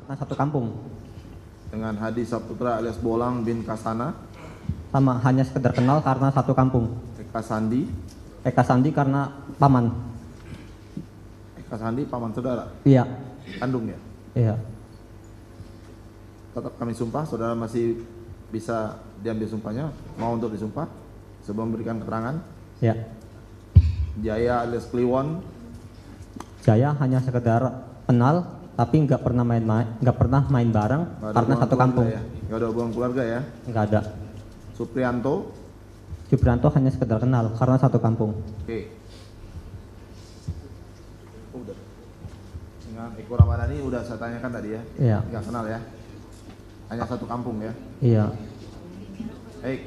karena satu kampung. Dengan Hadi Saputra alias Bolang bin Kasana. Sama, hanya sekedar kenal karena satu kampung. Eka Sandi. Eka Sandi karena paman. Eka Sandi paman saudara. Iya. Kandung ya. Iya. Tetap kami sumpah, saudara masih bisa diambil sumpahnya. Mau untuk disumpah sebelum memberikan keterangan. Iya. Jaya alias Kliwon. Jaya hanya sekedar kenal, tapi nggak pernah main bareng karena satu kampung. Ya? Nggak ada hubungan keluarga ya? Nggak ada. Suprianto. Suprianto hanya sekedar kenal karena satu kampung. Oke. Udah. Dengan Eko Ramadhani udah saya tanyakan tadi ya? Iya. Nggak kenal ya? Hanya satu kampung ya? Iya. Baik.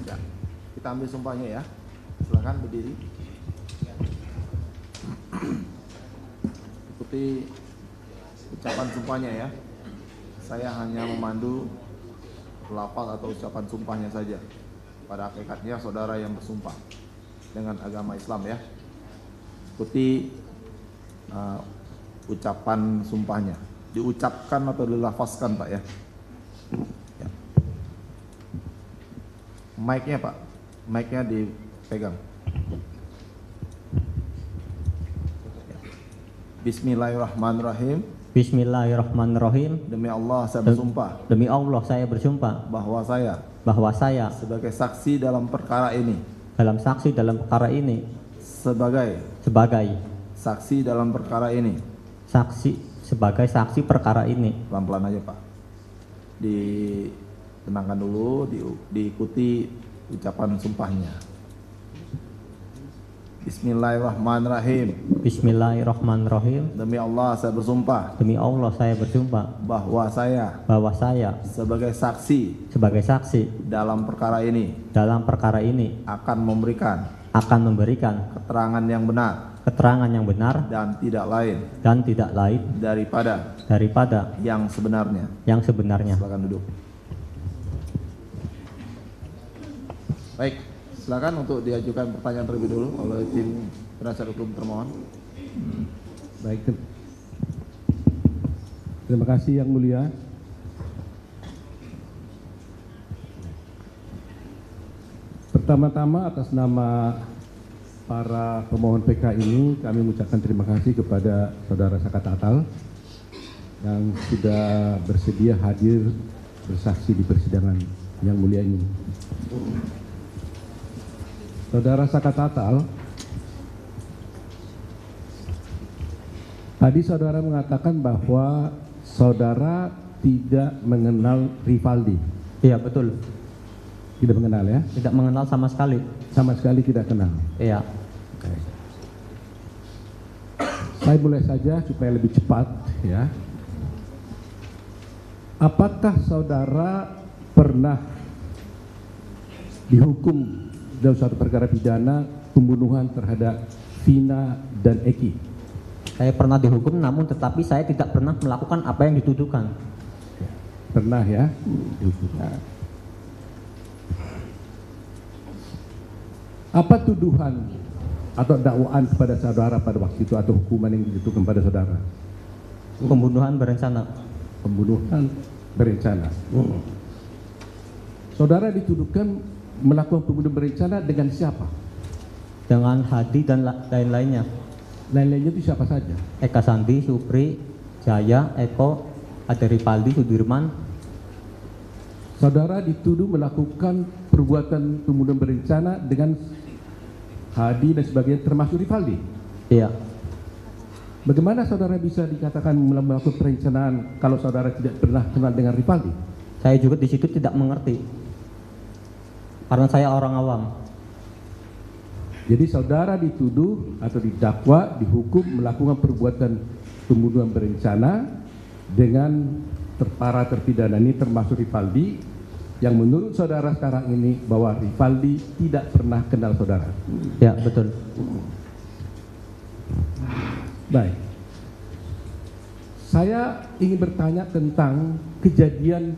Ya. Kita ambil sumpahnya ya. Silakan berdiri. Ikuti ucapan sumpahnya ya. Saya hanya memandu lafaz atau ucapan sumpahnya saja. Pada hakikatnya saudara yang bersumpah dengan agama Islam ya. Ikuti ucapan sumpahnya. Diucapkan atau dilafazkan Pak ya. Ya. Mic-nya Pak. Mic-nya dipegang. Bismillahirrahmanirrahim. Bismillahirrahmanirrahim. Demi Allah saya bersumpah. Demi Allah saya bersumpah Bahwa saya sebagai saksi dalam perkara ini. Sebagai saksi dalam perkara ini. Sebagai saksi perkara ini. Pelan-pelan aja Pak. Ditenangkan dulu, diikuti ucapan sumpahnya. Bismillahirrahmanirrahim. Bismillahirrahmanirrahim. Demi Allah saya bersumpah. Demi Allah saya bersumpah Bahwa saya sebagai saksi dalam perkara ini akan memberikan keterangan yang benar dan tidak lain daripada yang sebenarnya. Silakan duduk. Baik, silakan untuk diajukan pertanyaan terlebih dulu oleh tim penasihat hukum termohon. Baik, terima kasih Yang Mulia. Pertama-tama atas nama para pemohon PK ini kami mengucapkan terima kasih kepada Saudara Saka Tatal yang sudah bersedia hadir bersaksi di persidangan yang mulia ini. Saudara Saka Tatal, tadi saudara mengatakan bahwa saudara tidak mengenal Rivaldi. Iya betul. Tidak mengenal ya? Tidak mengenal sama sekali. Sama sekali tidak kenal. Iya. Oke. Saya mulai saja supaya lebih cepat ya. Apakah saudara pernah dihukum dalam suatu perkara pidana pembunuhan terhadap Vina dan Eki? Saya pernah dihukum, namun tetapi saya tidak pernah melakukan apa yang dituduhkan. Pernah ya? Dihukum. Apa tuduhan atau dakwaan kepada saudara pada waktu itu atau hukuman yang dijatuhkan pada saudara? Pembunuhan berencana. Pembunuhan berencana. Saudara dituduhkan melakukan pembunuhan berencana dengan siapa? Dengan Hadi dan lain-lainnya. Lain-lainnya itu siapa saja? Eka Sandi, Supri, Jaya, Eko, ada Rivaldi, Sudirman. Saudara dituduh melakukan perbuatan pembunuhan berencana dengan Hadi dan sebagainya termasuk Rivaldi? Iya. Bagaimana saudara bisa dikatakan melakukan perencanaan kalau saudara tidak pernah kenal dengan Rivaldi? Saya juga di situ tidak mengerti. Karena saya orang awam. Jadi saudara dituduh atau didakwa, dihukum melakukan perbuatan pembunuhan berencana dengan para terpidana ini termasuk Rivaldi, yang menurut saudara sekarang ini bahwa Rivaldi tidak pernah kenal saudara. Ya, betul. Baik. Saya ingin bertanya tentang kejadian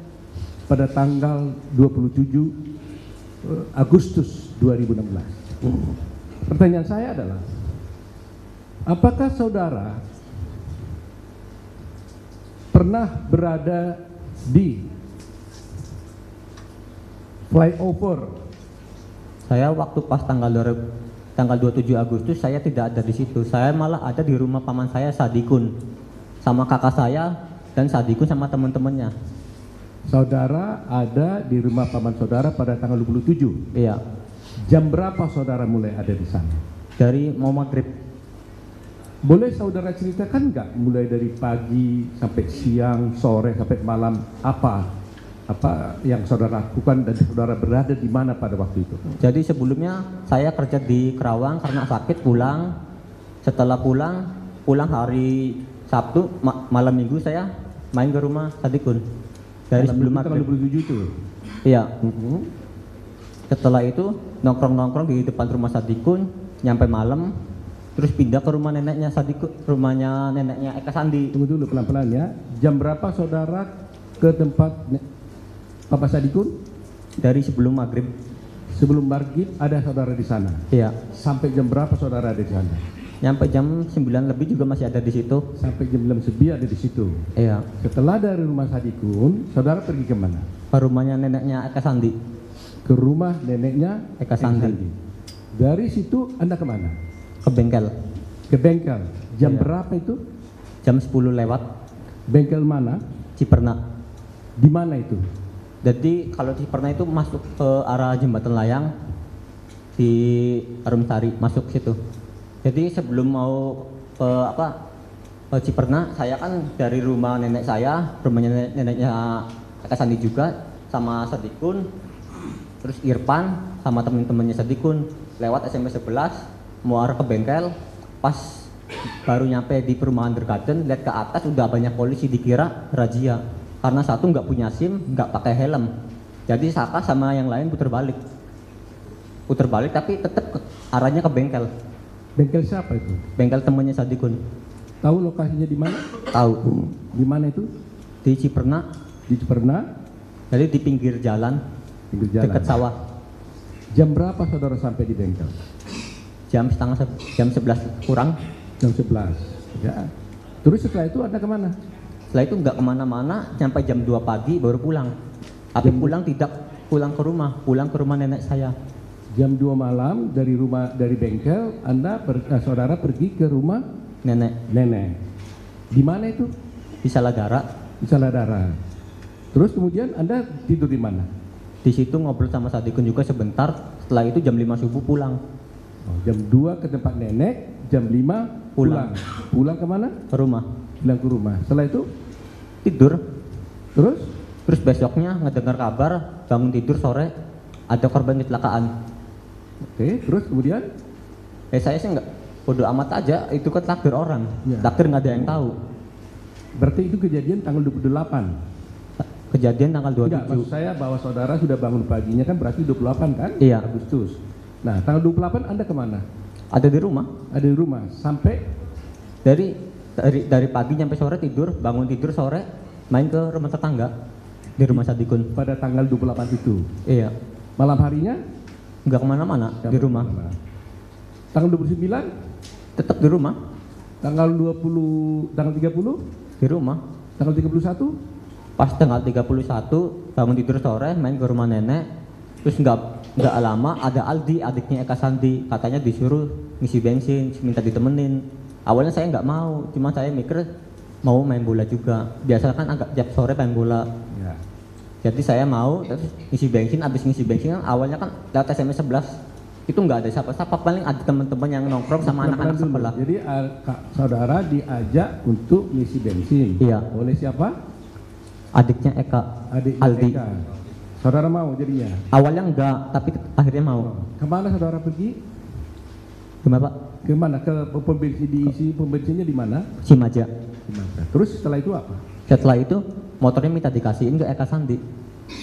pada tanggal 27 Agustus 2016. Pertanyaan saya adalah, apakah saudara pernah berada di flyover. Saya waktu pas tanggal 27 Agustus saya tidak ada di situ. Saya malah ada di rumah paman saya Sadikun sama kakak saya dan Sadikun sama teman-temannya. Saudara ada di rumah paman saudara pada tanggal 27. Iya. Jam berapa saudara mulai ada di sana? Dari mau maghrib. Boleh saudara ceritakan nggak mulai dari pagi sampai siang, sore sampai malam apa yang saudara lakukan dan saudara berada di mana pada waktu itu? Jadi sebelumnya saya kerja di Kerawang karena sakit pulang. Setelah pulang hari Sabtu malam Minggu saya main ke rumah Sadikun dari Malam sebelum itu tanggal maghrib. 27 itu. Iya. Setelah itu nongkrong di depan rumah Sadikun nyampe malam, terus pindah ke rumah neneknya Sadikun, rumahnya neneknya Eka Sandi. Tunggu dulu pelan-pelan ya. Jam berapa saudara ke tempat Papa Sadikun? Dari sebelum maghrib. Sebelum maghrib ada saudara di sana. Iya. Sampai jam berapa saudara ada di sana? Nyampe jam 9 lebih juga masih ada di situ. Sampai jam 9 ada di situ. Iya. Setelah dari rumah Sadikun, saudara pergi ke mana? Ke rumahnya neneknya Eka Sandi. Ke rumah neneknya Eka Sandi. Dari situ Anda kemana? Ke bengkel. Ke bengkel. Jam Iya. berapa itu? Jam 10 lewat. Bengkel mana? Ciperna. Di mana itu? Jadi kalau Ciperna itu masuk ke arah Jembatan Layang di Arumsari, masuk situ. Jadi sebelum mau ke Ciperna, saya kan dari rumah nenek saya, rumahnya neneknya Eka Sandi juga, sama Sadikun, terus Irfan sama temen-temennya Sadikun lewat SMP 11 mau arah ke bengkel. Pas baru nyampe di perumahan Dergaden, lihat ke atas udah banyak polisi, dikira razia karena satu nggak punya SIM, nggak pakai helm. Jadi Saka sama yang lain putar balik tapi tetap arahnya ke bengkel. Bengkel siapa itu? Bengkel temennya Sadikun. Tahu lokasinya di mana? Tahu. Di mana itu? Di Ciperna. Di Ciperna, Jadi di pinggir jalan, pinggir jalan. dekat sawah. Jam berapa saudara sampai di bengkel? Jam 11 kurang. Jam 11. Ya. Terus setelah itu Anda kemana? Setelah itu nggak kemana-mana, sampai jam 2 pagi baru pulang. Tapi tidak pulang ke rumah nenek saya. Jam 2 malam dari bengkel saudara pergi ke rumah nenek. Di mana itu? Di Saladara. Di Saladara. Terus kemudian Anda tidur di mana? Di situ ngobrol sama Sadikun juga sebentar. Setelah itu jam 5 subuh pulang. Oh, jam 2 ke tempat nenek, jam 5 pulang. Pulang kemana? Ke rumah. Pulang ke rumah. Setelah itu Tidur. terus Besoknya ngedengar kabar, bangun tidur sore ada korban kecelakaan. oke, terus kemudian Saya sih nggak, bodo amat aja, itu kan takdir orang. Ya. Takdir nggak ada yang tahu. berarti itu kejadian tanggal 28. Kejadian tanggal Tidak, 27. maksud saya bahwa saudara sudah bangun paginya kan berarti 28 kan? Iya. Agustus. Nah, tanggal 28 Anda kemana? Ada di rumah. Ada di rumah sampai Dari pagi sampai sore tidur, bangun tidur sore main ke rumah tetangga di rumah Sadikun. pada tanggal 28 itu. Iya. Malam harinya Nggak kemana-mana, di rumah. Tanggal 29, Tetap di rumah. tanggal 20, tanggal 30, Di rumah. tanggal 31, Pas tanggal 31 bangun tidur sore main ke rumah nenek. Terus nggak lama ada Aldi, adiknya Eka Sandi, katanya disuruh ngisi bensin, minta ditemenin. Awalnya saya nggak mau, cuma saya mikir mau main bola juga. Biasa kan agak tiap sore main bola. ya. Jadi saya mau, terus ngisi bensin, abis ngisi bensin kan awalnya kan lewat SMS 11 itu nggak ada siapa-siapa, paling ada teman-teman yang nongkrong sama anak-anak Dulu. sebelah. Jadi saudara diajak untuk ngisi bensin. Iya. Oleh siapa? Adiknya Eka, Adik Aldi. Eka. Saudara mau jadinya? Awalnya enggak, tapi akhirnya mau. Kemana saudara pergi? Gimana Pak? Kemana? Ke pom bensin, diisi pom bensinnya di mana? Cimaja. Di mana? Terus setelah itu apa? Setelah itu motornya minta dikasihin ke Eka Sandi.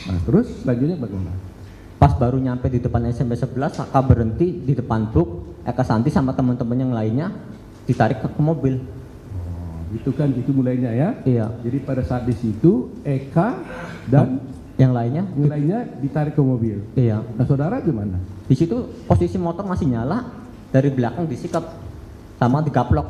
Nah, terus selanjutnya bagaimana? Pas baru nyampe di depan SMP 11, Saka berhenti di depan truk. Eka Sandi sama teman-teman yang lainnya ditarik ke mobil. Itu kan itu mulainya ya. Iya. Jadi pada saat di situ Eka dan Yang lainnya? yang lainnya ditarik ke mobil. Iya. Nah, saudara di mana? Di situ posisi motor masih nyala, dari belakang disikap sama digaplok.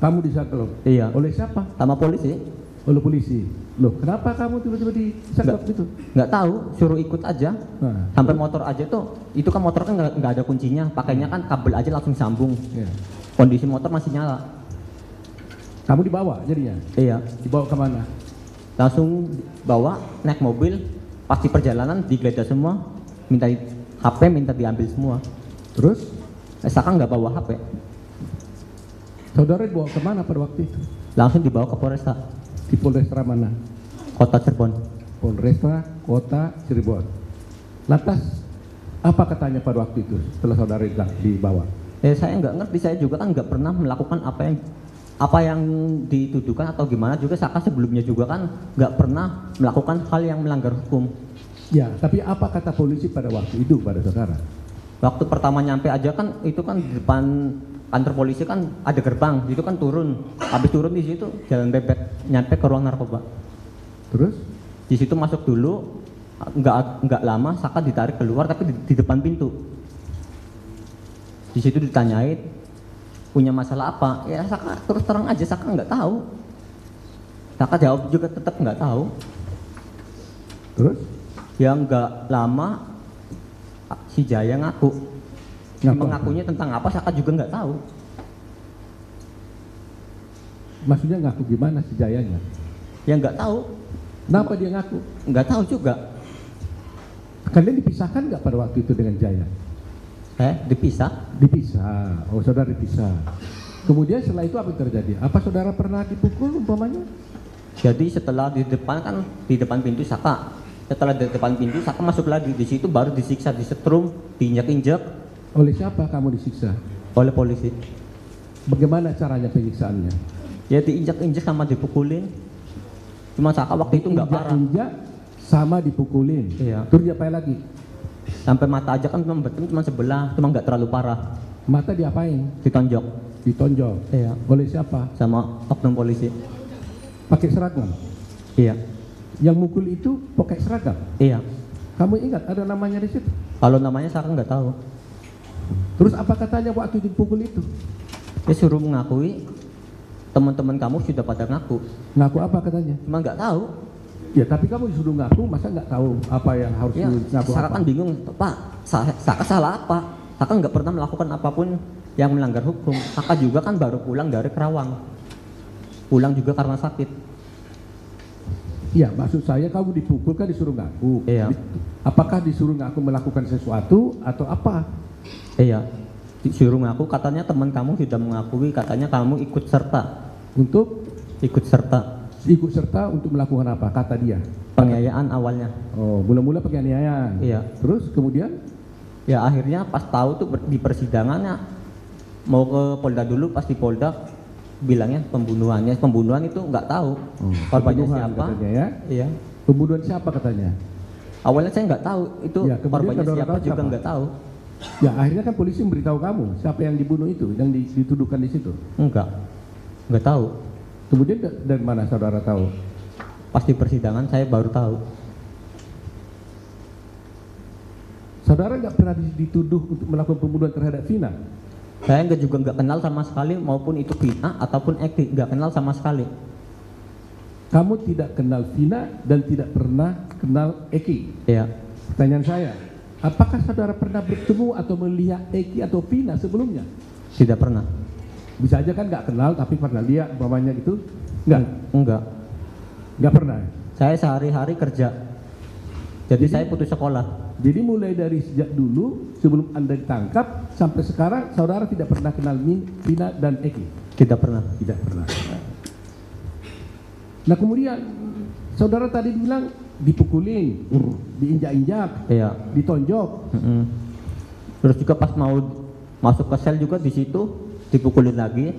Kamu di sana loh. Iya. Oleh siapa? Sama polisi. oleh polisi. Loh, kenapa kamu tiba-tiba disekap gitu? Nggak tahu, suruh ikut aja. Nah, Sampai motor aja tuh, itu kan motor kan nggak ada kuncinya, pakainya kan kabel aja langsung sambung. ya. Kondisi motor masih nyala. Kamu dibawa jadinya? Iya, Dibawa kemana? langsung bawa naik mobil. Pasti perjalanan digeledah semua, minta HP minta diambil semua. Terus Saka nggak bawa HP, saudara dibawa kemana pada waktu itu? langsung dibawa ke Polresta Di Polrestra mana? Kota Cirebon. Polresta Kota Cirebon. Lantas apa katanya pada waktu itu setelah saudara dibawa? Saya nggak ngerti, saya juga kan nggak pernah melakukan apa yang dituduhkan atau gimana. Juga Saka sebelumnya juga kan nggak pernah melakukan hal yang melanggar hukum. Ya, tapi apa kata polisi pada waktu itu pada saudara? Waktu pertama nyampe aja kan itu kan di depan kantor polisi kan ada gerbang, itu kan turun. Habis turun di situ jalan bebek nyampe ke ruang narkoba. Terus? Di situ masuk dulu, nggak lama Saka ditarik keluar tapi di depan pintu. Di situ ditanyain punya masalah apa? Ya Saka terus terang aja Saka nggak tahu. Saka jawab juga tetap nggak tahu. Terus? Yang nggak lama si Jaya ngaku. Ngaku Mengakunya tentang apa Saka juga nggak tahu. Maksudnya ngaku gimana si Jayanya? Ya nggak tahu, Kenapa dia ngaku? nggak tahu juga. Kalian dipisahkan nggak pada waktu itu dengan Jaya? Dipisah. Dipisah. Oh, saudara dipisah. Kemudian setelah itu apa yang terjadi? Apa saudara pernah dipukul umpamanya? Jadi setelah di depan pintu Saka. Setelah di depan pintu Saka masuk lagi, di situ baru disiksa, disetrum, diinjak-injak Oleh siapa kamu disiksa? oleh polisi. Bagaimana caranya penyiksaannya? Ya diinjak-injak sama dipukulin. Cuma Saka waktu itu nggak parah. Injak sama dipukulin. Iya. Terus diapain lagi? Sampai mata aja kan cuma sebelah, cuma nggak terlalu parah. Mata diapain? Ditonjok. Ditonjok. Iya. Oleh siapa? Sama oknum polisi. Pakai seragam. Iya. Yang mukul itu pakai seragam. Iya. Kamu ingat ada namanya di situ? Kalau namanya Saka nggak tahu. Terus apa katanya waktu dipukul itu? Dia suruh mengakui teman-teman kamu sudah pada ngaku. Ngaku apa katanya? Cuma nggak tahu. Ya tapi kamu disuruh ngaku, masa nggak tahu apa yang harus Ya, ngaku Saka apa? kan bingung, Pak, Saka salah apa? Saka nggak pernah melakukan apapun yang melanggar hukum. Saka juga kan baru pulang dari Kerawang. Pulang juga karena sakit. Iya, maksud saya kamu dipukul kan disuruh ngaku. Iya. Apakah disuruh ngaku melakukan sesuatu atau apa? Iya, disuruh ngaku, katanya teman kamu sudah mengakui, katanya kamu ikut serta. Untuk Ikut serta ikut serta untuk melakukan apa? Kata dia. penganiayaan awalnya. Oh, mula-mula penganiayaan. Iya. Terus kemudian? Ya akhirnya pas tahu tuh di persidangannya mau ke Polda dulu, pas di Polda bilangnya pembunuhan itu nggak tahu korbannya Pembunuhan siapa. katanya ya. Iya. Pembunuhan siapa katanya? Awalnya saya nggak tahu itu Ya, kemudian korbannya saudara siapa tahu juga siapa? nggak tahu. Ya akhirnya kan polisi memberitahu kamu siapa yang dibunuh itu, yang dituduhkan di situ. Nggak tahu. Kemudian dari mana saudara tahu? Pas di persidangan saya baru tahu. Saudara nggak pernah dituduh untuk melakukan pembunuhan terhadap Vina? Saya nggak kenal sama sekali, maupun itu Vina ataupun Eki, nggak kenal sama sekali. Kamu tidak kenal Vina dan tidak pernah kenal Eki. Iya. Pertanyaan saya, apakah saudara pernah bertemu atau melihat Eki atau Vina sebelumnya? Tidak pernah. Bisa aja kan nggak kenal tapi pernah lihat umpamanya gitu? Enggak. Nggak pernah. Saya sehari-hari kerja. Jadi saya putus sekolah. Jadi mulai dari sejak dulu sebelum Anda ditangkap sampai sekarang saudara tidak pernah kenal Vina dan Eki? Tidak pernah. Tidak pernah. Nah kemudian saudara tadi bilang dipukulin, diinjak-injak, Iya. ditonjok. Terus juga pas mau masuk ke sel juga di situ dipukulin lagi.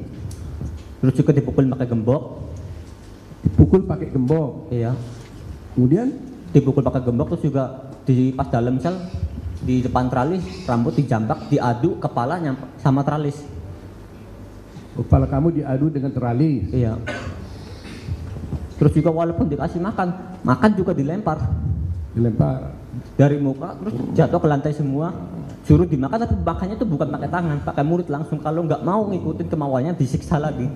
Terus juga dipukulin pakai gembok. Dipukul pakai gembok. Iya. Kemudian Dipukul pakai gembok, terus juga di pas dalam sel di depan tralis rambut dijambak, diadu kepalanya sama tralis. kepala kamu diadu dengan teralis. Iya. Terus juga walaupun dikasih makan juga dilempar Dilempar. dari muka, terus jatuh ke lantai semua. Suruh dimakan, tapi makannya tuh bukan pakai tangan, pakai mulut langsung. Kalau nggak mau ngikutin kemauannya disiksa lagi.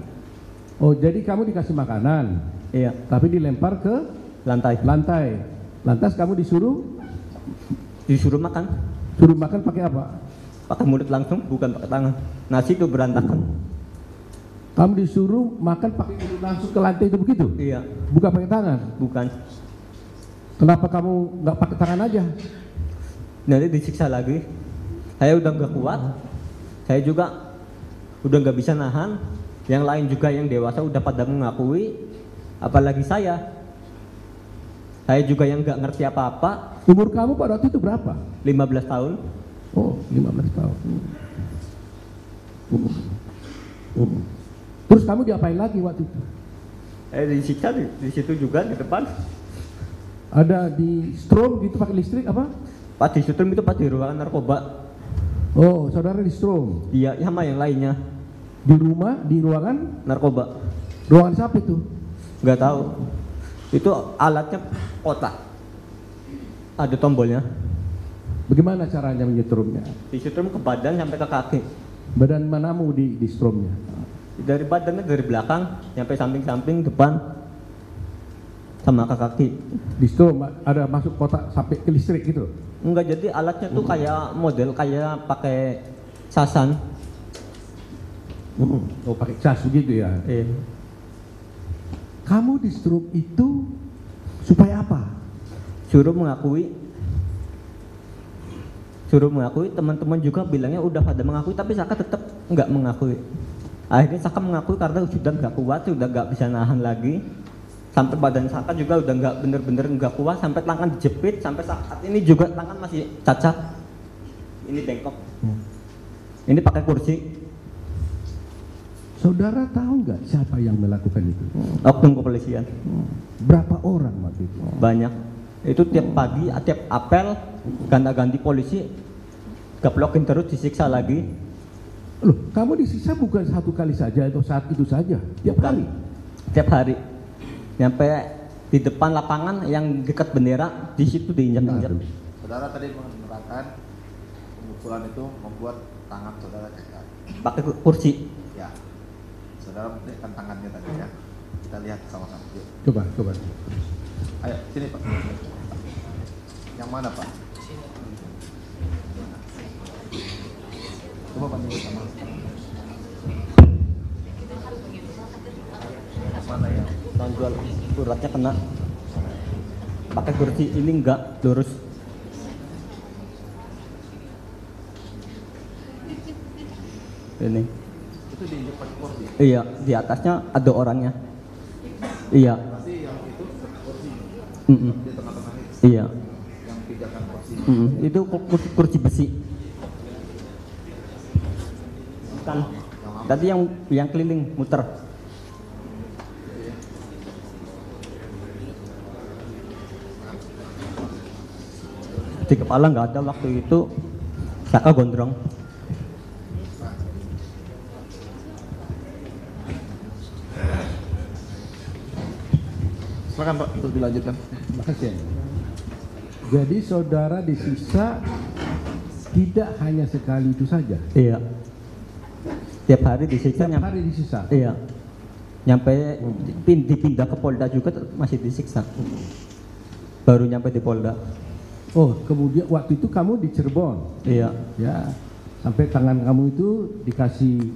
Oh, jadi kamu dikasih makanan, Iya, tapi dilempar ke lantai. lantai. Lantas kamu disuruh Disuruh makan, pakai apa? pakai mulut langsung, bukan pakai tangan. Nasi itu berantakan. Kamu disuruh makan pakai mulut langsung ke lantai itu begitu? Iya, Bukan pakai tangan. bukan. Kenapa kamu nggak pakai tangan aja? Nanti disiksa lagi. Saya udah nggak kuat. Saya juga udah nggak bisa nahan. Yang lain juga yang dewasa udah pada mengakui. Apalagi saya. Saya juga yang nggak ngerti apa-apa. Umur kamu pada waktu itu berapa? 15 tahun. Oh, 15 tahun. Terus kamu diapain lagi waktu itu? Disiksa di situ juga di depan. Ada di strom gitu pakai listrik apa? Pas di sutrum itu pas di ruangan narkoba. Oh, saudara di strom. Iya, sama yang lainnya. Di rumah, di ruangan? Narkoba. Ruangan siapa itu? Nggak tahu. Itu alatnya kotak. Ada tombolnya. Bagaimana caranya menyetrumnya? Di sutrum ke badan sampai ke kaki. Badan manamu di stromnya? Dari badannya dari belakang sampai samping-samping, depan, sama ke kaki. Di strom ada masuk kotak sampai ke listrik gitu? Enggak, jadi alatnya tuh kayak model kayak pakai sasan. Oh, pakai cas begitu ya? Kamu di strom itu supaya apa? Suruh mengakui, teman-teman juga bilangnya udah pada mengakui, tapi Saka tetap nggak mengakui. Akhirnya Saka mengakui karena sudah nggak kuat, sudah nggak bisa nahan lagi. Sampai badan Saka juga udah nggak bener-bener nggak kuat, sampai tangan dijepit, sampai saat ini juga tangan masih cacat. Ini bengkok. Ini pakai kursi. Saudara tahu nggak siapa yang melakukan itu? Oknum kepolisian. Berapa orang waktu itu? Banyak. Itu tiap pagi, tiap apel, ganti-ganti polisi, gaplokin terus, disiksa lagi. Loh, kamu disiksa bukan satu kali saja atau saat itu saja? Tiap Bukan. hari? Tiap hari. Sampai di depan lapangan yang dekat bendera, di situ diinjak-injak. Saudara tadi menerangkan pemukulan itu membuat tangan saudara cacat. Pakai kursi. Ya. Saudara menunjukkan tangannya tadi ya. Kita lihat sama-sama. Yuk. Coba. Ayo, sini Pak. Yang mana Pak? Coba Pak tunjuk sama. Mana ya? Tonjol uratnya kena. Pakai kursi ini enggak lurus. Ini. Itu diinjak pakai kursi. Iya, di atasnya ada orangnya. Iya. Berarti yang itu kursi di tengah-tengah itu. Iya. Yang pijakan kursi. Itu kursi besi. Bukan. Tadi yang keliling muter. Di kepala nggak ada waktu itu. Saka gondrong. Silakan Pak, untuk dilanjutkan. Makasih. Jadi saudara disiksa tidak hanya sekali itu saja? Iya. Tiap hari disiksa. Tiap hari disiksa? Iya. Nyampe dipindah ke Polda juga masih disiksa. Baru nyampe di Polda. Oh, kemudian waktu itu kamu di Cirebon? Iya. Ya, sampai tangan kamu itu dikasih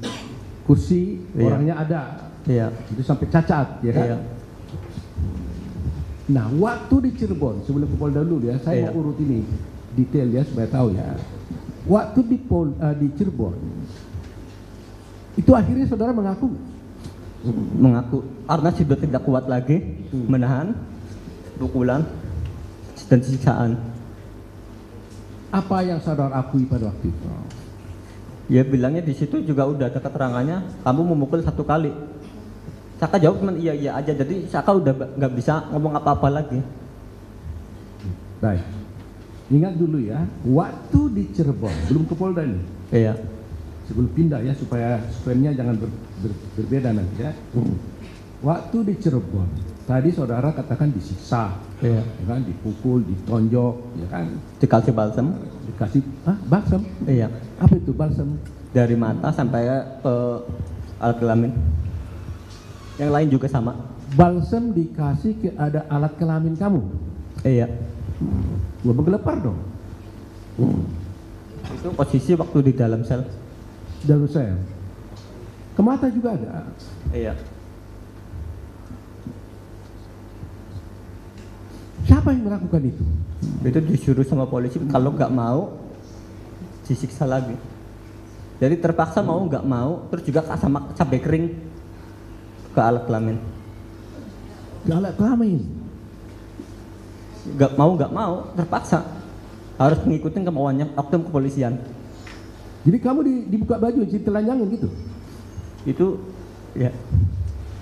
kursi, Iya. orangnya ada. Iya. Itu sampai cacat, ya kan? Iya. Nah, waktu di Cirebon, sebelum ke Polda dulu ya, saya Iya. mau urut ini detail ya supaya tahu ya. Waktu di Cirebon, itu akhirnya saudara mengaku? Mengaku karena sudah tidak kuat lagi menahan pukulan dan siksaan. Apa yang saudara akui pada waktu itu? Ya bilangnya di situ juga udah ada keterangannya, kamu memukul 1 kali. Saka jawab cuma iya aja, jadi Saka udah nggak bisa ngomong apa-apa lagi. Baik, ingat dulu ya, waktu di Cirebon, belum ke Polda nih, Iya. sebelum pindah ya supaya frame-nya jangan berbeda nanti ya. Waktu di Cirebon, tadi saudara katakan disiksa, Iya. ya kan, dipukul, ditonjok, ya kan, Dikasih balsam. dikasih balsam. Iya. Apa itu balsam? Dari mata sampai ke alat kelamin. Yang lain juga sama. Balsem dikasih ke ada alat kelamin kamu. Iya. Gua menggelepar dong. Itu posisi waktu di dalam sel. Dalam sel. Ke mata juga ada. Iya. Siapa yang melakukan itu? Itu disuruh sama polisi, kalau nggak mau disiksa lagi. Jadi terpaksa mau nggak mau, terus juga sama cabai kering ke alat kelamin. Ke alat kelamin. Nggak mau terpaksa harus mengikuti kemauannya oknum kepolisian. Jadi kamu dibuka baju, ditelanjangin gitu? Itu ya.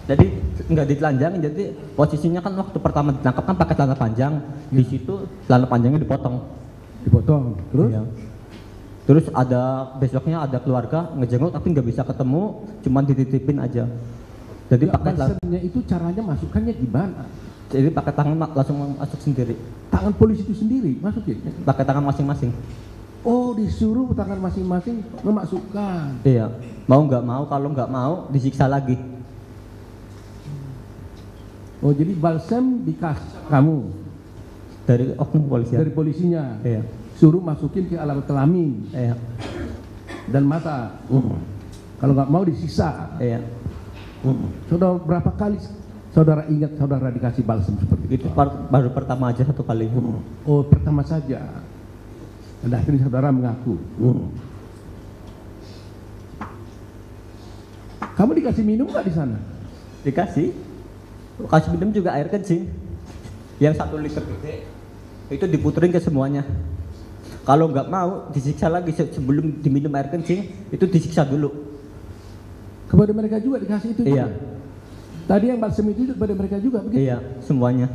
Jadi nggak ditelanjangin, jadi posisinya kan waktu pertama ditangkap kan pakai celana panjang. Di situ celana panjangnya dipotong. Dipotong. Terus? Iya. Terus ada besoknya ada keluarga ngejenguk tapi nggak bisa ketemu, cuman dititipin aja. Jadi pakai balsemnya itu caranya masukkannya gimana? Jadi pakai tangan langsung masuk sendiri. Tangan polisi itu sendiri masukin? Pakai tangan masing-masing. Oh, disuruh tangan masing-masing memasukkan. Iya. Mau nggak mau, kalau nggak mau disiksa lagi. Oh, jadi balsem dikasih kamu Dari oknum kepolisian. dari polisinya. Iya. Suruh masukin ke alat kelamin Iya. dan mata. Kalau nggak mau disiksa. Iya. Saudara berapa kali saudara ingat saudara dikasih balsem seperti itu? Itu baru pertama aja satu kali. Oh, pertama saja. Dan akhirnya saudara mengaku. Kamu dikasih minum nggak di sana? Dikasih. Kasih minum juga air kencing. Yang 1 liter gede itu diputerin ke semuanya. Kalau nggak mau disiksa lagi sebelum diminum air kencing itu disiksa dulu. Kepada mereka juga dikasih itu? Iya. Juga? Tadi yang balsem itu kepada mereka juga begitu? Iya, semuanya.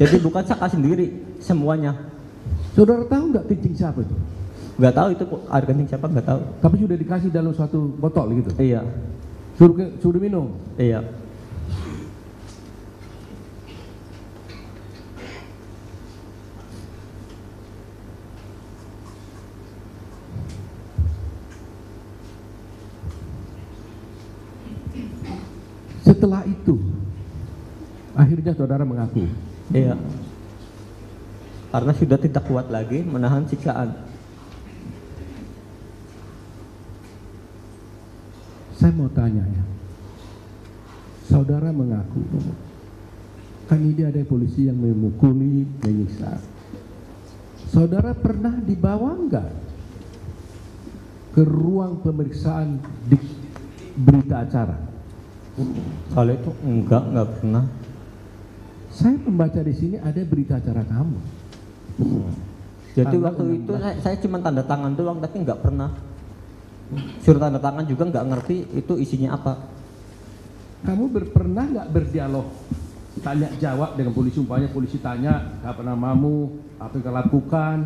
Jadi bukan saya sendiri, semuanya. Saudara tahu nggak kencing siapa itu? Nggak tahu itu air kencing siapa, nggak tahu. Tapi sudah dikasih dalam suatu botol gitu? Iya. Suruh minum? Iya. Setelah itu akhirnya saudara mengaku? Iya. Karena sudah tidak kuat lagi menahan siksaan. Saya mau tanya ya, saudara mengaku kan ini ada polisi yang memukuli, menyiksa. Saudara pernah dibawa enggak ke ruang pemeriksaan di berita acara? Kalau itu enggak pernah. Saya membaca di sini ada berita acara kamu. Jadi Tanggal waktu 16. itu saya cuma tanda tangan doang tapi nggak pernah. Suruh tanda tangan juga nggak ngerti itu isinya apa. Kamu pernah nggak berdialog, tanya jawab dengan polisi? Umpamanya polisi tanya apa namamu, apa yang kau lakukan,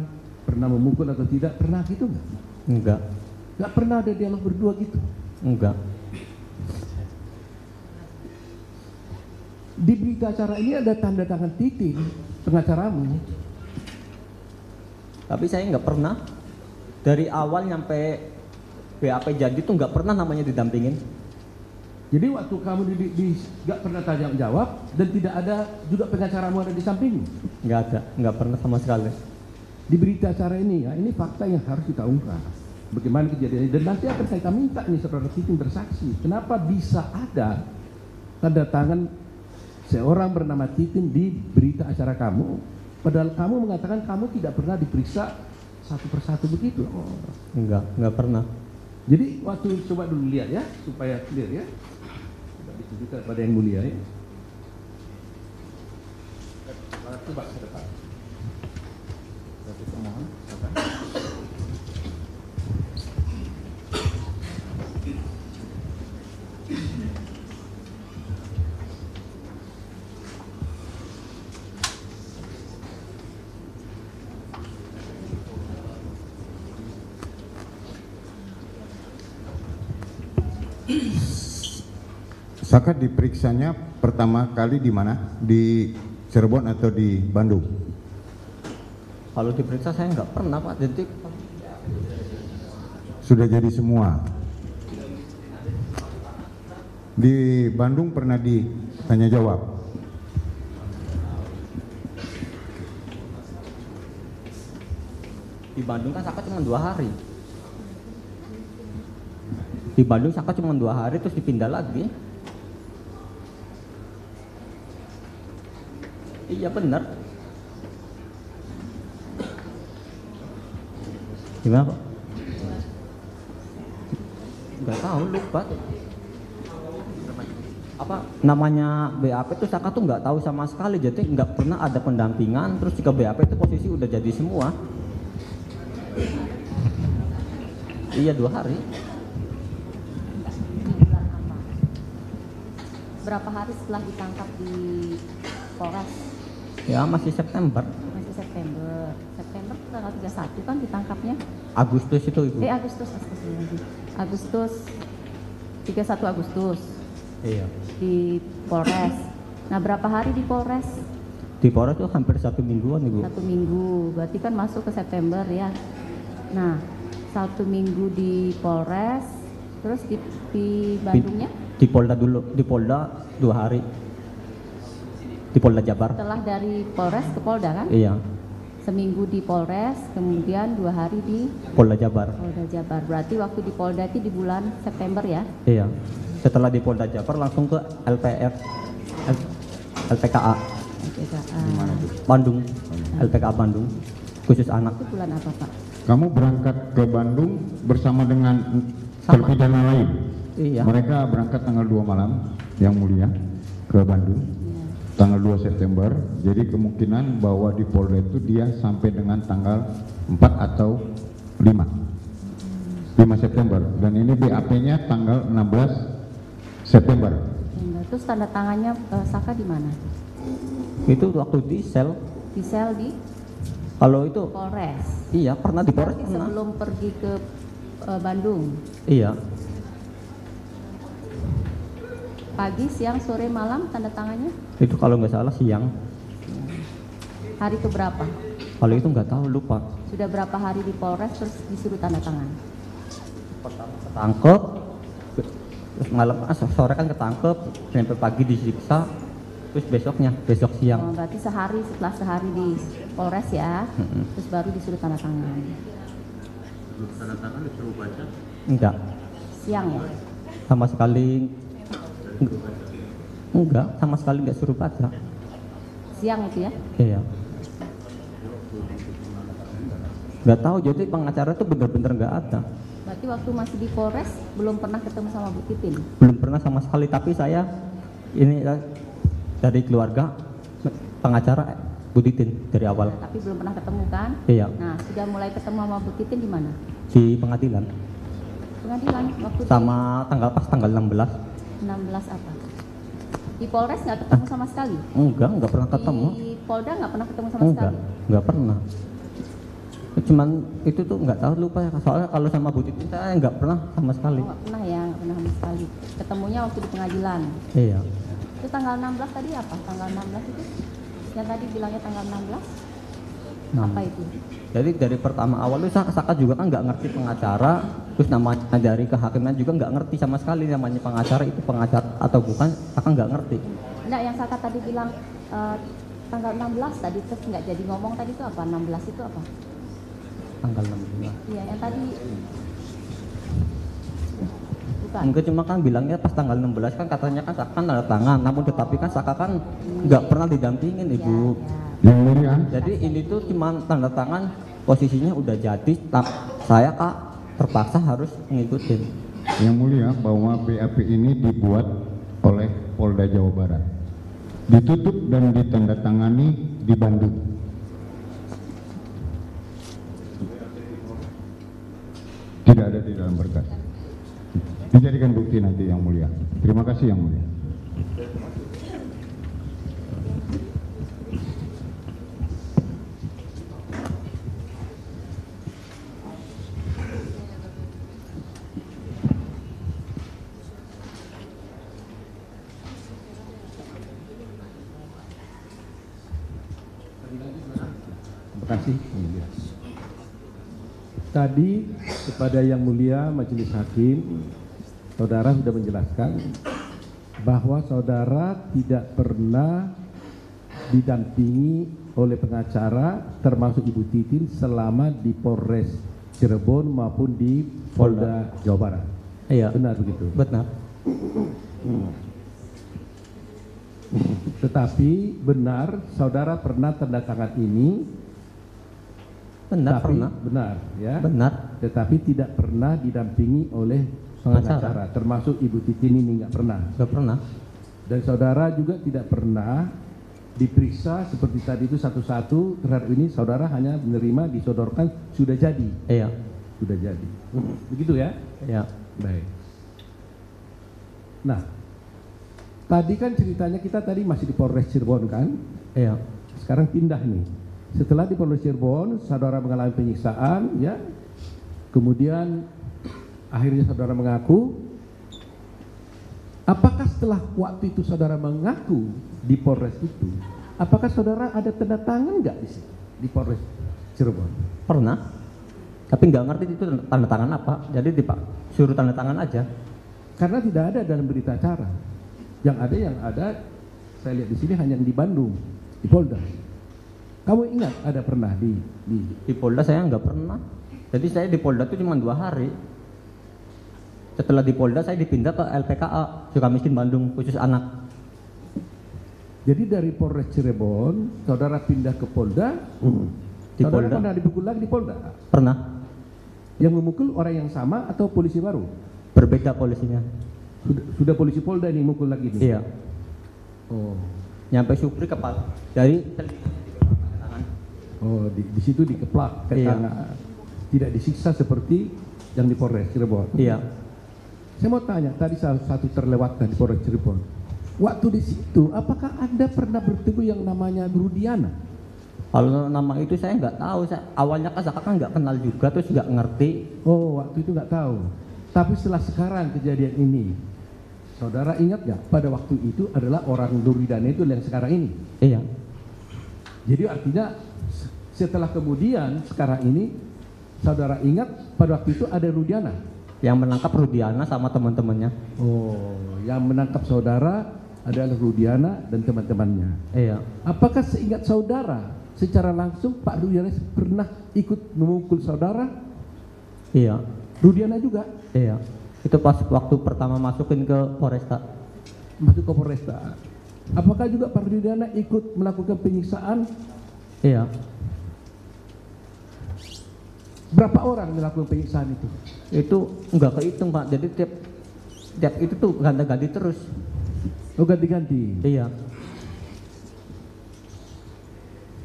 pernah memukul atau tidak, pernah gitu nggak? Enggak. Nggak pernah ada dialog berdua gitu? Enggak. Di berita acara ini ada tanda tangan Titin, pengacaramu. Tapi saya nggak pernah. Dari awal nyampe BAP jadi tuh nggak pernah namanya didampingin. Jadi waktu kamu nggak pernah tanya jawab dan tidak ada juga pengacaramu ada di sampingmu? Nggak ada, nggak pernah sama sekali. Di berita acara ini ya, ini fakta yang harus kita ungkap. Bagaimana kejadiannya, dan nanti akan saya minta nih saudara Titin bersaksi. Kenapa bisa ada tanda tangan seorang bernama Titin di berita acara kamu, padahal kamu mengatakan kamu tidak pernah diperiksa satu persatu begitu? Oh. Nggak pernah. Jadi waktu coba dulu lihat ya, supaya clear ya, coba ditunjukkan pada yang mulia ya. Coba ke depan. Saka diperiksanya pertama kali di mana? Di Cirebon atau di Bandung? Kalau diperiksa saya nggak pernah Pak. Jadi Sudah jadi semua. Di Bandung pernah ditanya jawab. Di Bandung kan Saka cuma 2 hari. Di Bandung Saka cuma 2 hari terus dipindah lagi. Iya benar. Gimana Pak? Nggak tahu, lupa. Apa namanya BAP itu Saka tuh nggak tahu sama sekali, jadi nggak pernah ada pendampingan. Terus jika BAP itu posisi udah jadi semua. Iya 2 hari. Di bulan apa? Berapa hari setelah ditangkap di Polres? Ya masih September. Masih September. September tanggal 31 kan ditangkapnya? Agustus itu Ibu. Agustus. 31 Agustus Iya. di Polres. Nah, berapa hari di Polres? Di Polres itu hampir 1 mingguan Ibu. 1 minggu. Berarti kan masuk ke September ya. Nah, 1 minggu di Polres, terus di Bandungnya? Di Polda dulu, di Polda 2 hari. Di Polda Jabar. Setelah dari Polres ke Polda kan? Iya, Seminggu di Polres, kemudian 2 hari di Polda Jabar. Polda Jabar. Berarti waktu di Polda itu di bulan September ya? Iya. Setelah di Polda Jabar langsung ke LPKA Bandung. LPKA Bandung. Khusus anak. Itu bulan apa Pak? Kamu berangkat ke Bandung bersama dengan Sama. terpidana lain. Iya. Mereka berangkat tanggal 2 malam, Yang Mulia, ke Bandung. Ya. Tanggal 2 September. Jadi kemungkinan bahwa di Polda itu dia sampai dengan tanggal 4 atau 5. 5 September. Dan ini BAP-nya tanggal 16 September. Terus tanda tangannya Saka di mana? Itu waktu di sel. Di sel di Kalau itu Polres. iya pernah di Polres Berarti pernah. sebelum pergi ke Bandung. Iya. Pagi, siang, sore, malam tanda tangannya? Itu kalau nggak salah siang. Hari keberapa? Kalau itu nggak tahu, lupa. Sudah berapa hari di Polres terus disuruh tanda tangan? Pertama ketangkep, terus malam sore kan ketangkep, sampai pagi disiksa, terus besok siang. Oh, berarti setelah sehari di Polres ya, terus baru disuruh tanda tangan. Tanda tangan disuruh baca. Enggak, Siang ya? sama sekali enggak, sama sekali nggak suruh baca. Siang itu ya? Iya. Nggak tahu, jadi pengacara itu benar-benar nggak ada. Berarti waktu masih di Polres belum pernah ketemu sama Bu Titin? Belum pernah sama sekali, tapi saya ini dari keluarga pengacara Bu Titin dari awal. Tapi belum pernah ketemu kan? Iya, Nah, sudah mulai ketemu sama Bu Titin di mana? di pengadilan. Pengadilan waktu Sama tanggal 16. di 16 apa? Di Polres nggak ketemu sama sekali? Enggak pernah ketemu. Di Polda nggak pernah ketemu sama sekali? Enggak pernah. Cuman itu tuh nggak tahu, lupa ya. Soalnya kalau sama Bu Titin saya nggak pernah sama sekali. Oh, nggak pernah ya, nggak pernah sama sekali. Ketemunya waktu di pengadilan. Iya. Itu tanggal 16 tadi apa? Tanggal 16 itu? Yang tadi bilangnya tanggal 16? Nah, Apa itu? jadi dari pertama awal itu Saka juga kan nggak ngerti pengacara, terus namanya dari kehakiman juga nggak ngerti sama sekali namanya pengacara itu pengacara atau bukan, Saka nggak ngerti. Enggak, yang Saka tadi bilang tanggal 16 tadi terus nggak jadi ngomong tadi itu apa? 16 itu apa? Tanggal 16. Iya, yang tadi bukan. Enggak, cuma kan bilangnya pas tanggal 16 kan katanya kan Saka kan tanda tangan, namun tetapi kan Saka kan nggak pernah didampingin Ibu. Yang Mulia, Jadi ini tuh cuma tanda tangan, posisinya udah jadi, saya Kak terpaksa harus ngikutin. Yang Mulia, bahwa BAP ini dibuat oleh Polda Jawa Barat, ditutup dan ditandatangani di Bandung. Tidak ada di dalam berkas. Dijadikan bukti nanti Yang Mulia. Terima kasih Yang Mulia. Terima kasih. Yang Mulia. Tadi kepada Yang Mulia Majelis Hakim, saudara sudah menjelaskan bahwa saudara tidak pernah didampingi oleh pengacara termasuk Ibu Titin selama di Polres Cirebon maupun di Polda Jawa Barat. Iya. Benar begitu. Benar. Tetapi benar saudara pernah tanda tangan ini. Benar, tapi, pernah. Benar ya. Benar. Tetapi tidak pernah didampingi oleh pengacara. Termasuk Ibu Titin ini nggak pernah. Nggak pernah. Dan saudara juga tidak pernah diperiksa seperti tadi itu satu-satu terhadap ini. Saudara hanya menerima, disodorkan, sudah jadi. Iya. Sudah jadi. Begitu ya? Iya. Baik. Nah, tadi kan ceritanya kita tadi masih di Polres Cirebon kan? Iya. Sekarang pindah nih. Setelah di Polres Cirebon, saudara mengalami penyiksaan, ya. Kemudian akhirnya saudara mengaku. Apakah setelah waktu itu saudara mengaku di Polres itu, apakah saudara ada tanda tangan nggak di situ di Polres Cirebon? Pernah. Tapi nggak ngerti itu tanda tangan apa. Jadi suruh tanda tangan aja. Karena tidak ada dalam berita acara. Yang ada saya lihat di sini hanya di Bandung, di Polda. Kamu ingat ada pernah Di Polda saya nggak pernah. Jadi saya di Polda itu cuma 2 hari. Setelah di Polda saya dipindah ke LPKA Sukamiskin Bandung khusus anak. Jadi dari Polres Cirebon saudara pindah ke Polda. Di Saudara Polda. pernah dipukul lagi di Polda? Pernah. Yang memukul orang yang sama atau polisi baru? Berbeda polisinya. Sudah polisi Polda ini mukul lagi nih? Iya. Oh. Nyampe supri kepala. Dari tangan. Oh, di situ dikeplak ke Iya. tangan. Tidak disiksa seperti yang di Polres Cirebon. Iya. Saya mau tanya, tadi salah satu terlewatkan di Polres Cirebon. Waktu di situ, apakah Anda pernah bertemu yang namanya Rudiana? Kalau nama itu saya nggak tahu. Awalnya kan nggak kenal juga, terus nggak ngerti. Oh, waktu itu nggak tahu. Tapi setelah sekarang kejadian ini, saudara ingat nggak pada waktu itu adalah orang Rudiana itu yang sekarang ini? Iya. Jadi artinya setelah kemudian sekarang ini, saudara ingat pada waktu itu ada Rudiana? Yang menangkap Rudiana sama teman-temannya. Oh, yang menangkap saudara adalah Rudiana dan teman-temannya. Iya. Apakah seingat saudara secara langsung Pak Rudiana pernah ikut memukul saudara? Iya. Rudiana juga Iya. Itu pas waktu pertama masukin ke Polresta. masuk ke Polresta. Apakah juga Pak Rudiana ikut melakukan penyiksaan? Iya. Berapa orang melakukan penyiksaan itu? Itu nggak kehitung Pak. Jadi tiap itu tuh ganti-ganti terus. Oh, ganti-ganti. Iya.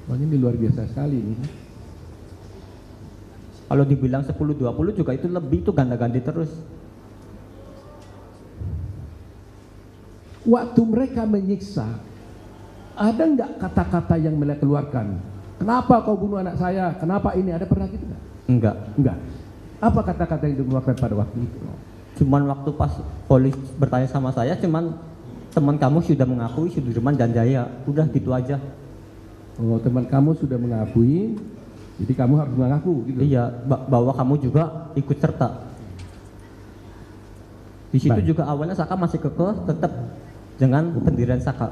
Oh, ini luar biasa sekali ini. Kalau dibilang 10-20 juga itu lebih, itu ganti-ganti terus. Waktu mereka menyiksa, ada nggak kata-kata yang mereka keluarkan? Kenapa kau bunuh anak saya? Kenapa ini? Ada pernah gitu nggak? Enggak. Enggak. Apa kata-kata yang dikeluarkan pada waktu itu? Cuman waktu pas polisi bertanya sama saya, cuman teman kamu sudah mengakui Sudirman dan Jaya. Udah gitu aja. Oh, teman kamu sudah mengakui, jadi kamu harus mengaku gitu. Iya, bahwa kamu juga ikut serta. Di situ Baik. juga awalnya Saka masih kekeh tetap dengan pendirian Saka.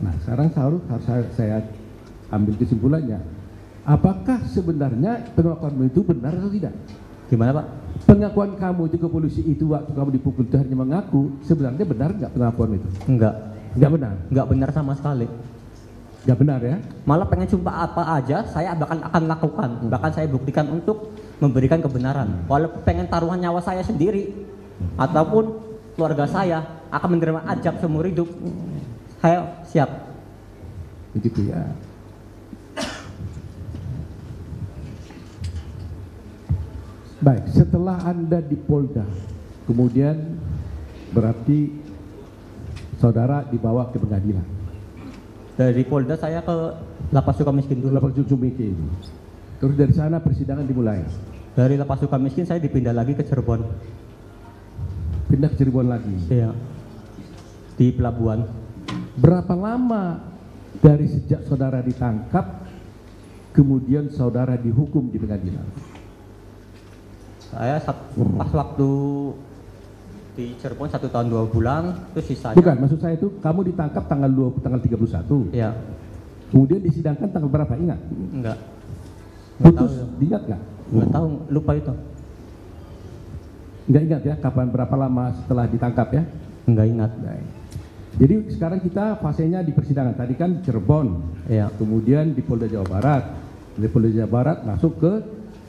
Nah, sekarang harus saya ambil kesimpulannya. Apakah sebenarnya pengakuan itu benar atau tidak? Gimana Pak? Pengakuan kamu itu ke polisi itu waktu kamu dipukul itu hanya mengaku, sebenarnya benar nggak pengakuan itu? Enggak. Nggak benar. Enggak benar sama sekali. Nggak benar ya? Malah pengen sumpah apa aja saya akan lakukan. Bahkan saya buktikan untuk memberikan kebenaran. Walaupun pengen taruhan nyawa saya sendiri ataupun keluarga saya akan menerima ajab seumur hidup, saya siap. Begitu ya. Baik, setelah Anda di Polda, kemudian berarti saudara dibawa ke pengadilan. Dari Polda saya ke Lapas Sukamiskin dulu. Lapas Sukamiskin. Terus dari sana persidangan dimulai. Dari Lapas Sukamiskin saya dipindah lagi ke Cirebon. Pindah ke Cirebon lagi. Iya. Di pelabuhan. Berapa lama dari sejak saudara ditangkap kemudian saudara dihukum di pengadilan? Saya pas waktu Di Cirebon 1 tahun 2 bulan, terus sisanya. Bukan, maksud saya itu kamu ditangkap tanggal 31. Iya, Kemudian disidangkan tanggal berapa? Ingat? enggak. Putus, tahu. diingat nggak? Enggak tahu, lupa itu. Nggak ingat ya, kapan berapa lama setelah ditangkap ya? Enggak ingat. Baik. Jadi sekarang kita fasenya di persidangan. Tadi kan Cirebon, Iya. kemudian di Polda Jawa Barat. Dari Polda Jawa Barat masuk ke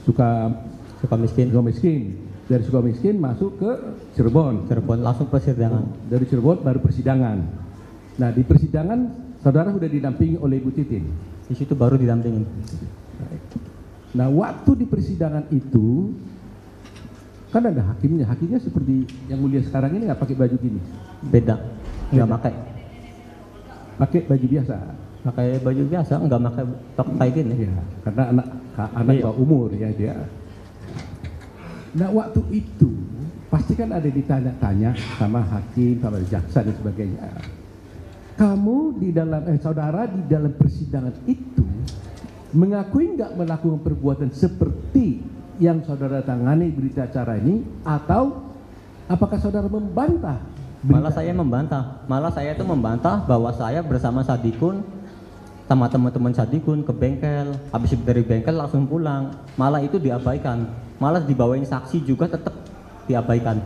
Sukamiskin. Sukamiskin. Dari Sukamiskin masuk ke Cirebon. Cirebon langsung persidangan. Dari Cirebon baru persidangan. Nah di persidangan saudara sudah didampingi oleh Ibu Titin. Di situ baru didampingin. Nah waktu di persidangan itu kan ada hakimnya. Hakimnya seperti yang mulia sekarang ini nggak pakai baju gini, Beda. Enggak Beda. pakai. pakai baju biasa. Pakai baju biasa, enggak pakai kayak gini. Ya, karena anak Iya. bawah umur ya dia. Nah waktu itu pasti kan ada ditanya-tanya sama hakim, sama jaksa dan sebagainya. Kamu di dalam saudara di dalam persidangan itu mengakui nggak melakukan perbuatan seperti yang saudara tangani berita acara ini, atau apakah saudara membantah? Malah saya membantah. Malah saya itu membantah bahwa saya bersama Sadikun sama teman-teman Sadikun ke bengkel. Habis dari bengkel langsung pulang. Malah itu diabaikan. Malah dibawain saksi juga tetap diabaikan.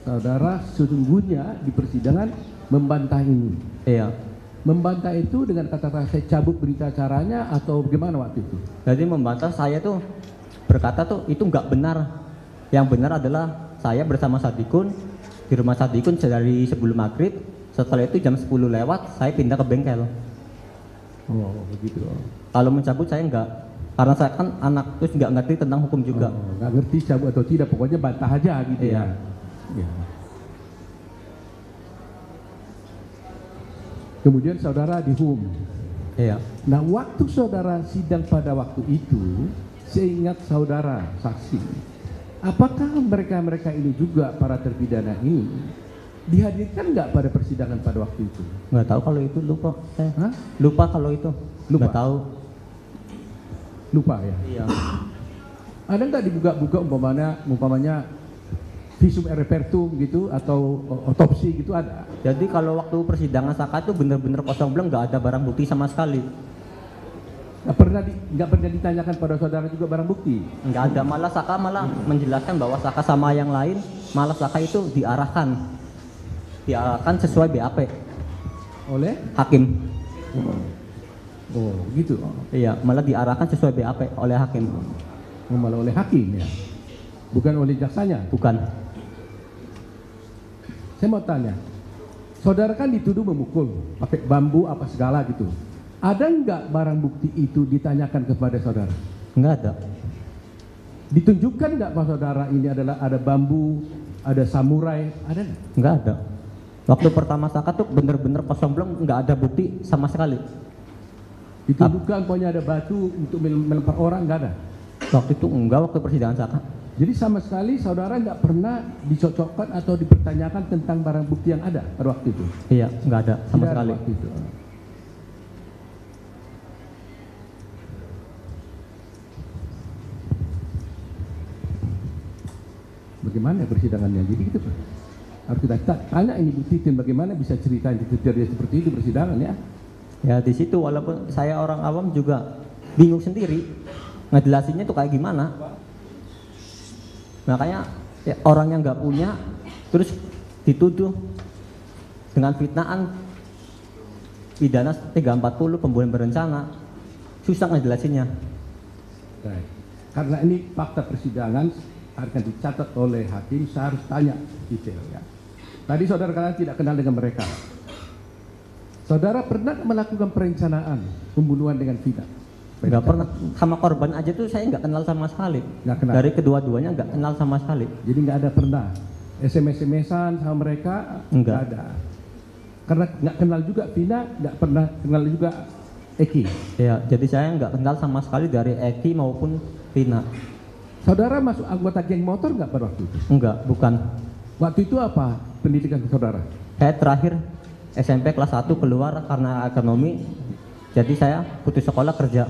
Saudara sesungguhnya di persidangan membantah ini. Iya. Membantah itu dengan kata-kata saya cabut berita acaranya atau bagaimana waktu itu? Jadi membantah saya tuh berkata tuh itu nggak benar. Yang benar adalah saya bersama Sadikun di rumah Sadikun dari sebelum maghrib. Setelah itu jam 10 lewat saya pindah ke bengkel. Oh begitu. Kalau mencabut saya enggak. Karena saya kan anak terus nggak ngerti tentang hukum juga. Oh, nggak ngerti cabut atau tidak, pokoknya bantah aja gitu Iya. ya. Kemudian saudara dihum. Iya. Nah waktu saudara sidang pada waktu itu, seingat saudara saksi, apakah mereka ini juga para terpidana ini dihadirkan nggak pada persidangan pada waktu itu? Nggak tahu kalau itu, lupa saya. Hah? Lupa kalau itu. Lupa? Nggak tahu. Lupa ya. Iya. Ada nggak dibuka-buka umpamanya visum et repertum gitu atau otopsi gitu, ada? Jadi kalau waktu persidangan Saka itu bener-bener kosong belum, nggak ada barang bukti sama sekali. Nggak pernah ditanyakan pada saudara juga barang bukti? Nggak ada. Malah Saka malah menjelaskan bahwa Saka sama yang lain, malah Saka itu diarahkan sesuai BAP Oleh? hakim. Oh gitu. Iya, malah diarahkan sesuai BAP oleh hakim. Malah oleh hakim ya, bukan oleh jaksanya. Bukan. Saya mau tanya, saudara kan dituduh memukul pakai bambu apa segala gitu. Ada nggak barang bukti itu ditanyakan kepada saudara? Nggak ada. Ditunjukkan nggak pak saudara ini adalah ada bambu, ada samurai, ada nggak? Nggak ada. Waktu pertama Saka tuh bener-bener kosong belum, nggak ada bukti sama sekali. Ditunjukkan pokoknya ada batu untuk melempar orang, nggak ada? Waktu itu enggak, waktu persidangan Saka. Jadi sama sekali saudara nggak pernah dicocokkan atau dipertanyakan tentang barang bukti yang ada pada waktu itu? Iya, nggak ada sama Tidak ada sekali. waktu itu. Bagaimana persidangannya? Jadi gitu Pak. Harus kita tanya ini Bu Titin, bagaimana bisa cerita terjadi seperti itu persidangan ya? Ya di situ walaupun saya orang awam juga bingung sendiri ngejelasinnya tuh kayak gimana. Makanya ya, orang yang nggak punya terus dituduh dengan fitnahan pidana 340 pembunuhan berencana, susah ngejelasinnya. Baik. Karena ini fakta persidangan akan dicatat oleh hakim, saya harus tanya detail ya. Tadi saudara kalian tidak kenal dengan mereka. Saudara pernah melakukan perencanaan pembunuhan dengan Vina? Nggak pernah. Sama korban aja tuh saya nggak kenal sama sekali. Nggak kenal. Dari kedua-duanya nggak kenal sama sekali. Jadi nggak ada pernah SMS-an sama mereka? Enggak. ada. Karena nggak kenal juga Vina, nggak pernah kenal juga Eki. Ya, jadi saya nggak kenal sama sekali dari Eki maupun Vina. Saudara masuk anggota geng motor nggak pada waktu itu? Enggak, bukan. Waktu itu apa pendidikan saudara? Saya terakhir SMP kelas 1 keluar karena ekonomi. Jadi saya putus sekolah kerja,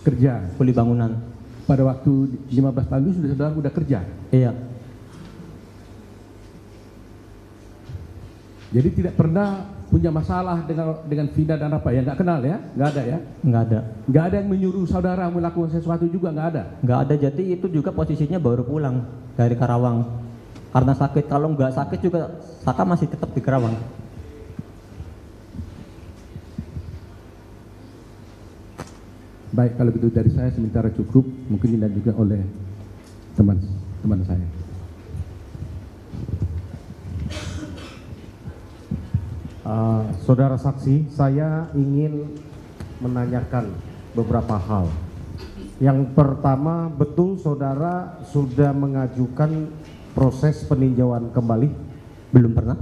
Kerja. kuli bangunan. Pada waktu 15 tahun itu saudara sudah kerja. Iya. Jadi tidak pernah punya masalah dengan Vina dan apa ya, nggak kenal ya, nggak ada ya, Nggak ada. nggak ada yang menyuruh saudara melakukan sesuatu juga, nggak ada. Nggak ada, jadi itu juga posisinya baru pulang dari Karawang. Karena sakit, kalau nggak sakit juga Saka masih tetap di Karawang. Baik, kalau begitu dari saya sementara cukup, mungkin tidak juga oleh teman saya. Saudara saksi, saya ingin menanyakan beberapa hal. Yang pertama, betul saudara sudah mengajukan proses peninjauan kembali? Belum pernah.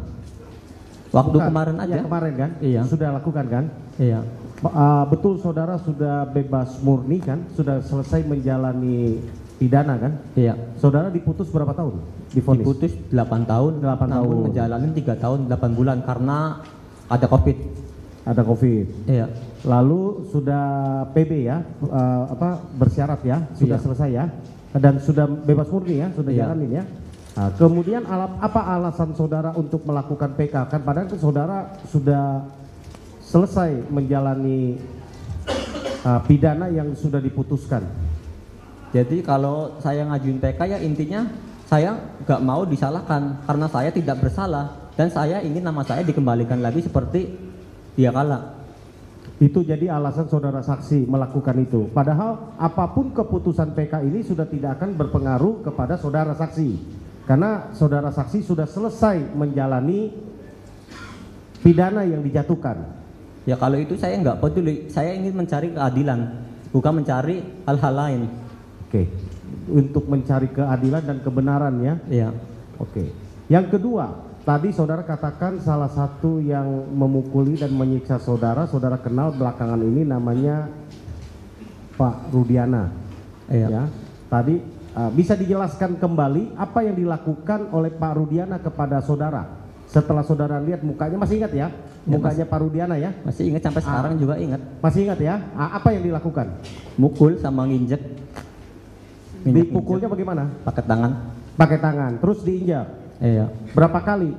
Waktu Bukan, kemarin aja. yang kemarin kan? Iya. Sudah lakukan kan? Iya. Betul saudara sudah bebas murni kan? Sudah selesai menjalani pidana kan? Iya. Saudara diputus berapa tahun? Divonis? Diputus 8 tahun, 8 namun tahun. ngejalanin 3 tahun 8 bulan karena ada COVID. Ada COVID. Iya. Lalu sudah PB ya, bersyarat ya, sudah Iya. selesai ya, dan sudah bebas murni ya, sudah Iya. jalanin ya. Nah, kemudian apa alasan saudara untuk melakukan PK? Kan padahal kan saudara sudah selesai menjalani pidana yang sudah diputuskan. Jadi kalau saya ngajuin PK ya intinya saya nggak mau disalahkan karena saya tidak bersalah dan saya ingin nama saya dikembalikan lagi seperti dia kala. Itu jadi alasan saudara saksi melakukan itu. Padahal apapun keputusan PK ini sudah tidak akan berpengaruh kepada saudara saksi. Karena saudara saksi sudah selesai menjalani pidana yang dijatuhkan. Ya kalau itu saya nggak peduli, saya ingin mencari keadilan, bukan mencari hal-hal lain. Oke. Untuk mencari keadilan dan kebenaran ya. Iya. Oke. Yang kedua, tadi saudara katakan salah satu yang memukuli dan menyiksa saudara kenal belakangan ini namanya Pak Rudiana. Iya. Ya. Tadi bisa dijelaskan kembali apa yang dilakukan oleh Pak Rudiana kepada saudara setelah saudara lihat mukanya, masih ingat ya? Mukanya Pak Rudiana ya? Masih ingat sampai sekarang juga ingat. Masih ingat ya? Apa yang dilakukan? Mukul sama nginjek. Dipukulnya bagaimana? Pakai tangan. Pakai tangan, terus diinjak. Iya. Berapa kali?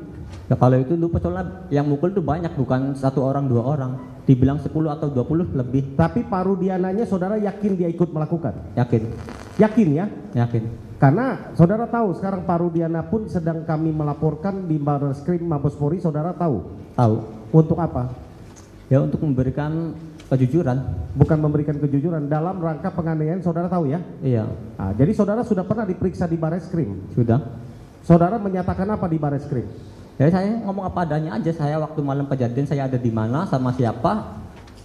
Ya kalau itu lupa soalnya yang mukul itu banyak, bukan 1 orang 2 orang. Dibilang 10 atau 20 lebih. Tapi Pak Rudiananya saudara yakin dia ikut melakukan? Yakin. Yakin ya? Yakin. Karena saudara tahu sekarang Pak Rudiana pun sedang kami melaporkan di Barreskrim Mabes Polri, saudara tahu? Tahu. Untuk apa? Ya untuk memberikan kejujuran. Bukan memberikan kejujuran, dalam rangka penganiayaan, saudara tahu ya? Iya. Nah, jadi saudara sudah pernah diperiksa di Barreskrim. Sudah. Saudara menyatakan apa di Barreskrim? Ya saya ngomong apa adanya aja, saya waktu malam kejadian saya ada di mana sama siapa,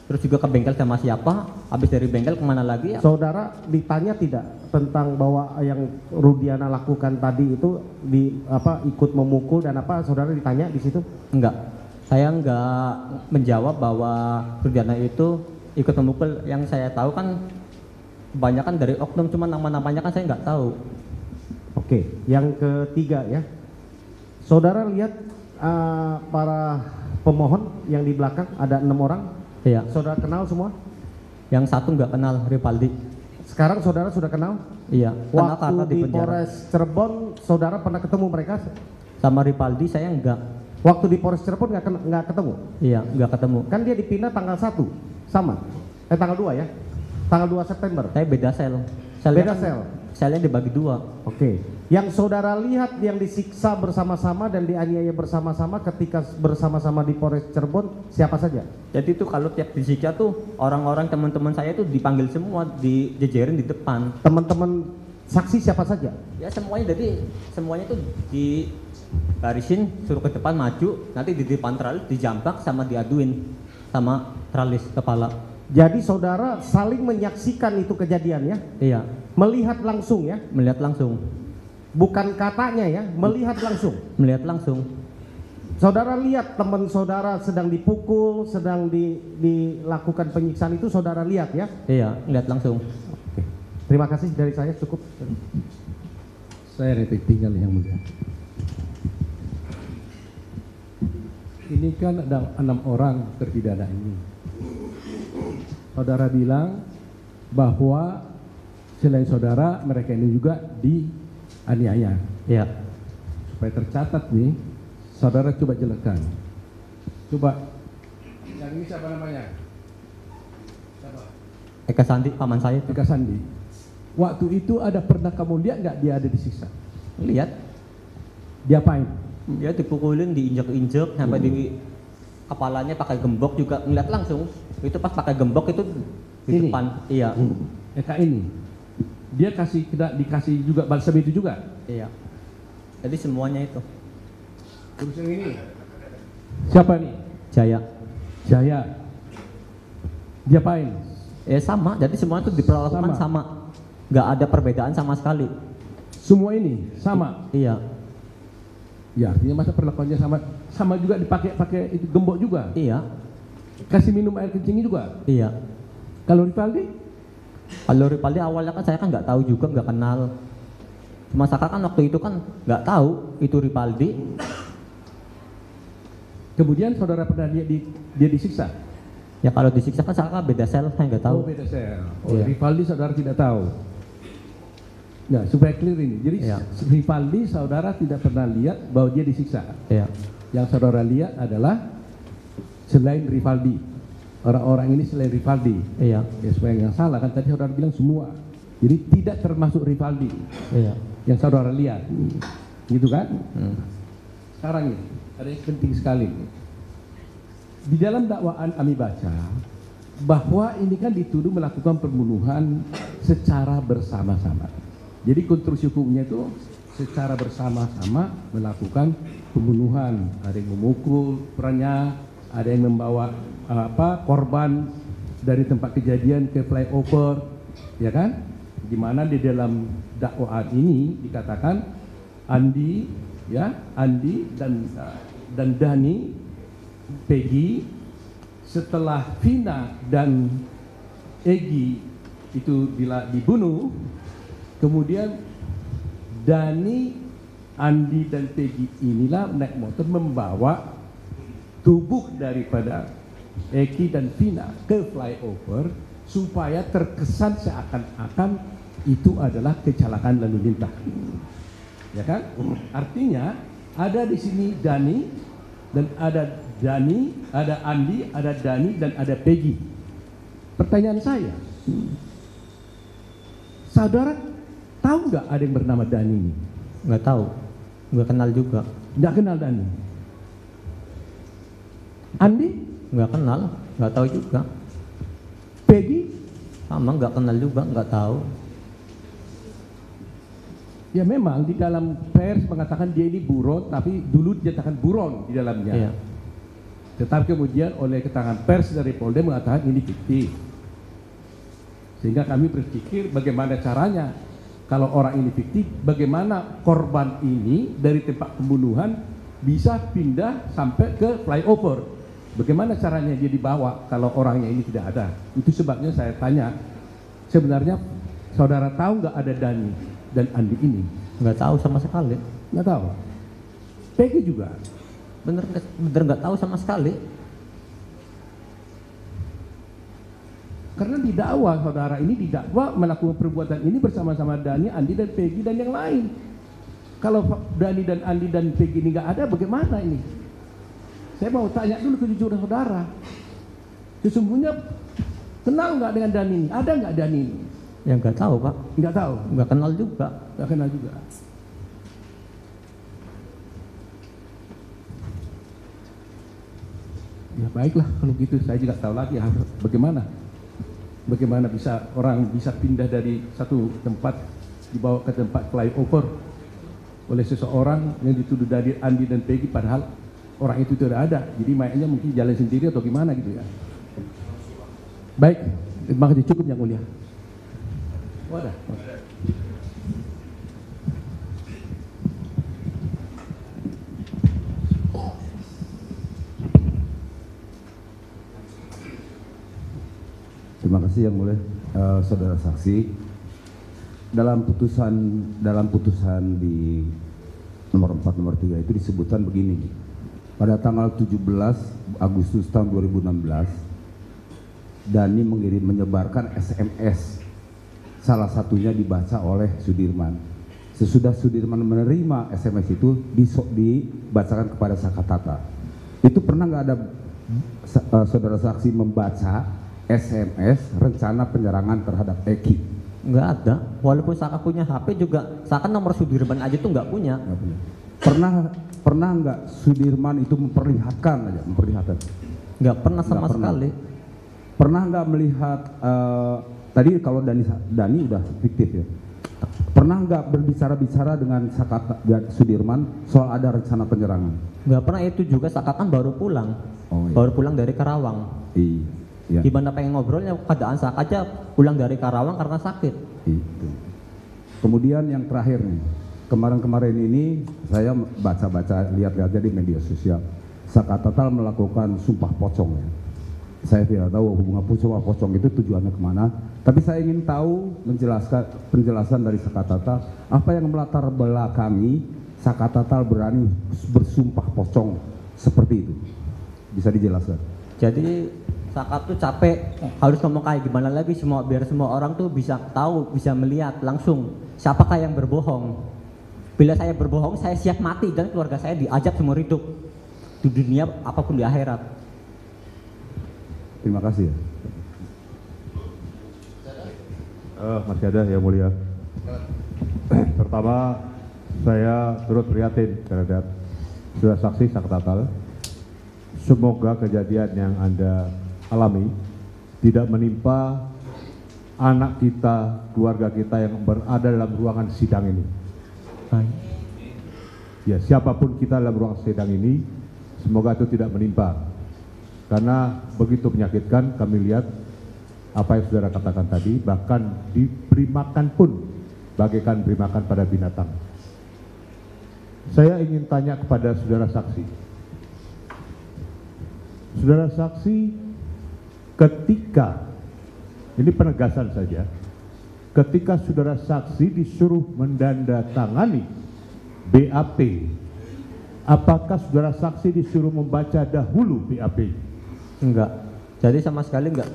terus juga ke bengkel sama siapa, habis dari bengkel kemana lagi ya. Saudara ditanya tidak tentang bahwa yang Rudiana lakukan tadi itu ikut memukul dan apa, saudara ditanya di situ? Enggak, saya enggak menjawab bahwa Rudiana itu ikut memukul. Yang saya tahu kan kebanyakan dari oknum, cuma nama-namanya kan saya enggak tahu. Oke, yang ketiga ya, saudara lihat para pemohon yang di belakang ada 6 orang. Iya. Saudara kenal semua? Yang satu enggak kenal, Ripaldi. Sekarang saudara sudah kenal? Iya. Kenal karena Waktu di penjara. Polres Cirebon saudara pernah ketemu mereka? Sama Ripaldi saya enggak. Waktu di Polres Cirebon nggak ketemu? Iya, enggak ketemu. Kan dia dipindah tanggal 1, sama? Tanggal 2 ya? Tanggal 2 September? Saya beda sel. Beda kan sel? Selnya dibagi 2. Oke. Yang saudara lihat yang disiksa bersama-sama dan dianiaya bersama-sama ketika bersama-sama di Polres Cirebon siapa saja? Jadi itu kalau tiap disiksa tuh orang-orang teman-teman saya itu dipanggil semua, dijejerin di depan. Teman-teman saksi siapa saja? Ya semuanya, jadi semuanya tuh di barisin, suruh ke depan maju, nanti di depan tralis dijambak sama diaduin sama tralis kepala. Jadi saudara saling menyaksikan itu kejadian ya? Iya, Melihat langsung ya? melihat langsung. Bukan katanya ya, melihat langsung. Melihat langsung. Saudara lihat teman saudara sedang dipukul, sedang dilakukan penyiksaan itu saudara lihat ya? Iya, lihat langsung. Oke. Terima kasih dari saya, cukup. Saya retik tinggal yang mulia. Ini kan ada 6 orang terpidana ini. Saudara bilang bahwa selain saudara, mereka ini juga dianiaya. Iya. Supaya tercatat nih, saudara coba jelaskan. Coba. Yang ini siapa namanya? Siapa? Eka Sandi, paman saya itu. Eka Sandi. Waktu itu pernah kamu lihat nggak dia ada disiksa? Lihat, Diapain? dia dipukulin, diinjek-injek sampai di kepalanya pakai gembok juga, ngeliat langsung. Itu pas pakai gembok itu di Ini? depan. Iya. Eka ini. Dia dikasih juga balsam itu juga. Iya. Jadi semuanya itu. Terus yang ini. Siapa nih? Jaya. Jaya. Diapain? Sama, jadi semua itu diperlakukan sama. Nggak ada perbedaan sama sekali. Semua ini sama. Iya. Ya, artinya masa perlakuannya sama juga pakai itu gembok juga. Iya. Kasih minum air kencing juga. Iya. Kalau Rivaldi? Kalau Ripaldi awalnya kan saya kan nggak tahu juga, nggak kenal. Cuma Saka kan waktu itu kan nggak tahu itu Ripaldi. Kemudian saudara pernah lihat dia disiksa? Ya kalau disiksa kan Saka beda sel, saya nggak tahu. Oh, beda sel. Oh, Iya. Rivaldi saudara tidak tahu. Nah, supaya clear ini. Jadi Iya. Rivaldi saudara tidak pernah lihat bahwa dia disiksa. Iya. Yang saudara lihat adalah selain Rivaldi. Orang-orang ini selain Rivaldi. Iya. Ya, supaya yang salah kan tadi saudara bilang semua. Jadi tidak termasuk Rivaldi Iya. yang saudara lihat. Gitu kan? Sekarang ini ada yang penting sekali. Di dalam dakwaan kami baca bahwa ini kan dituduh melakukan pembunuhan secara bersama-sama. Jadi konstruksi hukumnya itu secara bersama-sama melakukan pembunuhan. Ada yang memukul perannya, ada yang membawa korban dari tempat kejadian ke flyover, ya kan? Di mana di dalam dakwaan ini dikatakan Andi dan Dani, Peggy, setelah Vina dan Egy itu dibunuh, kemudian Dani, Andi dan Peggy inilah naik motor membawa tubuh daripada Egy dan Vina ke flyover supaya terkesan seakan-akan itu adalah kecelakaan lalu lintas. Ya kan? Artinya ada di sini Dani dan ada Andi, ada Dani dan ada Peggy. Pertanyaan saya, saudara tahu nggak ada yang bernama Dani ini? Nggak tahu, nggak kenal juga. Nggak kenal Dani. Andi? Nggak kenal, nggak tahu juga. Peggy? Sama nggak kenal juga, nggak tahu. Ya memang di dalam pers mengatakan dia ini buron, tapi dulu dinyatakan buron di dalamnya. Iya. Tetapi kemudian oleh keterangan pers dari Polda mengatakan ini fiktif. Sehingga kami berpikir bagaimana caranya kalau orang ini fiktif, bagaimana korban ini dari tempat pembunuhan bisa pindah sampai ke flyover. Bagaimana caranya dia dibawa kalau orangnya ini tidak ada. Itu sebabnya saya tanya, sebenarnya saudara tahu nggak ada Dani dan Andi ini? Nggak tahu sama sekali. Nggak tahu. Peggy juga. Bener nggak tahu sama sekali. Karena didakwa saudara ini didakwa melakukan perbuatan ini bersama-sama Dani, Andi dan Peggy dan yang lain. Kalau Dani dan Andi dan Peggy ini nggak ada, bagaimana ini? Saya mau tanya dulu kejujuran saudara. Sesungguhnya kenal nggak dengan Dani ini? Ada nggak Dani ini? Ya nggak tahu Pak. Nggak tahu. Nggak kenal juga. Nggak kenal juga. Ya baiklah kalau gitu, saya juga tahu lagi bagaimana bisa orang bisa pindah dari satu tempat dibawa ke tempat flyover oleh seseorang yang dituduh dari Andi dan Peggy, padahal orang itu tidak ada. Jadi mayatnya mungkin jalan sendiri atau gimana gitu ya. Baik, terima kasih, cukup yang mulia. Wadah. Terima kasih yang mulia saudara saksi. Dalam putusan di nomor 4 nomor 3 itu disebutkan begini. Pada tanggal 17 Agustus tahun 2016, Dani menyebarkan SMS. Salah satunya dibaca oleh Sudirman. Sesudah Sudirman menerima SMS itu dibacakan kepada Sakatata. Itu pernah nggak ada saudara saksi membaca SMS rencana penyerangan terhadap Eki? Nggak ada. Walaupun Saka punya HP juga, Saka nomor Sudirman aja tuh nggak punya. Nggak punya. Pernah nggak Sudirman itu memperlihatkan? Nggak pernah sama Nggak pernah. sekali. Pernah nggak melihat tadi kalau Dani udah fiktif ya. Pernah nggak berbicara-bicara dengan Sudirman soal ada rencana penyerangan? Nggak pernah. Itu juga Saka kan baru pulang. Oh, iya. Baru pulang dari Karawang. Iya. Gimana pengen ngobrolnya, keadaan Saka aja pulang dari Karawang karena sakit. Itu. Kemudian yang terakhir nih, kemarin-kemarin ini saya baca-baca, lihat-lihat di media sosial, Saka Tatal melakukan sumpah pocong ya. Saya tidak tahu hubungan sumpah pocong itu tujuannya kemana, tapi saya ingin tahu penjelasan dari Saka Tatal, apa yang melatar belakangi Saka Tatal berani bersumpah pocong seperti itu, bisa dijelaskan? Jadi Saka tuh capek harus ngomong kayak gimana lagi biar semua orang tuh bisa tahu, bisa melihat langsung siapakah yang berbohong. Bila saya berbohong, saya siap mati dan keluarga saya diajak seumur hidup di dunia apapun di akhirat. Terima kasih ya. Masih ada yang mulia. Pertama, saya turut prihatin terhadap saudara saksi Saka Tatal. Semoga kejadian yang Anda alami tidak menimpa anak kita, keluarga kita yang berada dalam ruangan sidang ini. Ya, siapapun kita dalam ruangan sidang ini, semoga itu tidak menimpa. Karena begitu menyakitkan, kami lihat apa yang saudara katakan tadi, bahkan diberi makan pun bagaikan beri makan pada binatang. Saya ingin tanya kepada saudara saksi. Saudara saksi, ketika, ini penegasan saja, ketika saudara saksi disuruh mendandatangani BAP, apakah saudara saksi disuruh membaca dahulu BAP? Enggak. Jadi sama sekali enggak.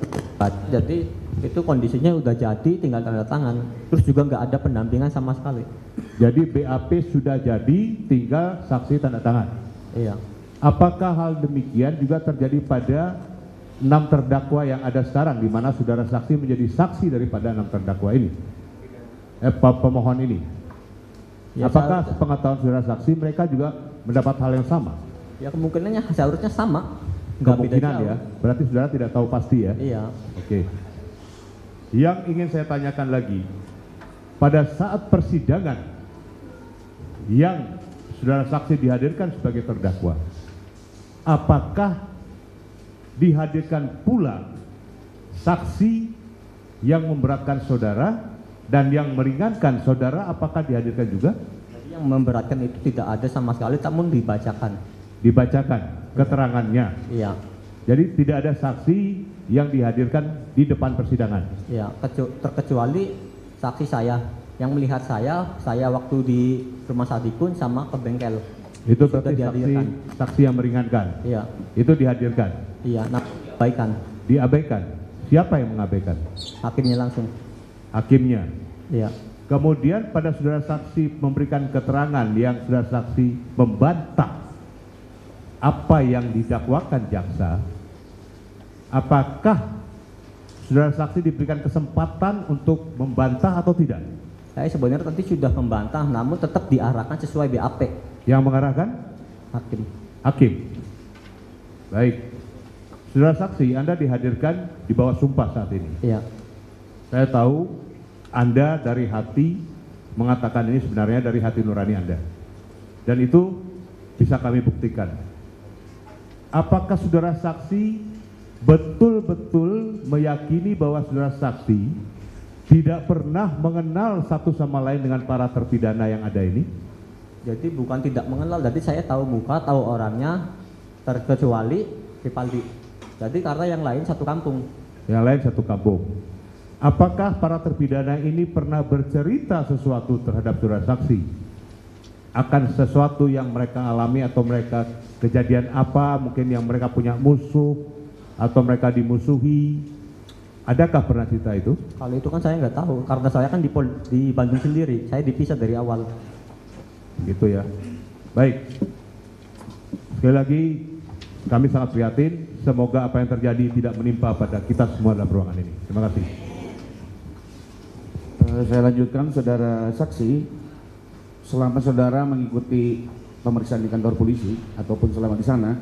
Jadi itu kondisinya udah jadi, tinggal tanda tangan. Terus juga enggak ada pendampingan sama sekali. Jadi BAP sudah jadi, tinggal saksi tanda tangan. Iya. Apakah hal demikian juga terjadi pada 6 terdakwa yang ada sekarang, di mana saudara saksi menjadi saksi daripada 6 terdakwa ini? Pemohon ini. Ya, apakah pengetahuan saudara saksi mereka juga mendapat hal yang sama? Ya kemungkinannya seharusnya sama. Enggak beda Kemungkinan jauh. ya. Berarti saudara tidak tahu pasti ya? Iya. Oke. Yang ingin saya tanyakan lagi, pada saat persidangan yang saudara saksi dihadirkan sebagai terdakwa, apakah dihadirkan pula saksi yang memberatkan saudara dan yang meringankan saudara, apakah dihadirkan juga? Jadi yang memberatkan itu tidak ada sama sekali, namun dibacakan. Dibacakan keterangannya. Iya. Jadi tidak ada saksi yang dihadirkan di depan persidangan. Iya, terkecuali saksi saya yang melihat saya waktu di rumah Sadikun sama ke bengkel. Itu Sudah berarti dihadirkan. saksi yang meringankan. Iya. Itu dihadirkan. Iya, nah abaikan. Diabaikan. Siapa yang mengabaikan? Hakimnya langsung. Hakimnya. Iya. Kemudian pada saudara saksi memberikan keterangan yang saudara saksi membantah apa yang didakwakan jaksa, apakah saudara saksi diberikan kesempatan untuk membantah atau tidak? Saya sebenarnya tadi sudah membantah, namun tetap diarahkan sesuai BAP. Yang mengarahkan? Hakim. Hakim. Baik. Saudara saksi, Anda dihadirkan di bawah sumpah saat ini. Iya. Saya tahu Anda dari hati mengatakan ini sebenarnya dari hati nurani Anda. Dan itu bisa kami buktikan. Apakah saudara saksi betul-betul meyakini bahwa saudara saksi tidak pernah mengenal satu sama lain dengan para terpidana yang ada ini? Jadi bukan tidak mengenal, jadi saya tahu muka, tahu orangnya, terkecuali Ripaldi. Jadi karena yang lain satu kampung. Yang lain satu kampung. Apakah para terpidana ini pernah bercerita sesuatu terhadap saudara saksi? Akan sesuatu yang mereka alami atau mereka kejadian apa, mungkin yang mereka punya musuh atau mereka dimusuhi? Adakah pernah cerita itu? Kalau itu kan saya nggak tahu, karena saya kan di Bandung sendiri, saya dipisah dari awal. Gitu ya. Baik. Sekali lagi Kami sangat prihatin, semoga apa yang terjadi tidak menimpa pada kita semua dalam ruangan ini. Terima kasih. Saya lanjutkan, saudara saksi, selama saudara mengikuti pemeriksaan di kantor polisi ataupun selama di sana,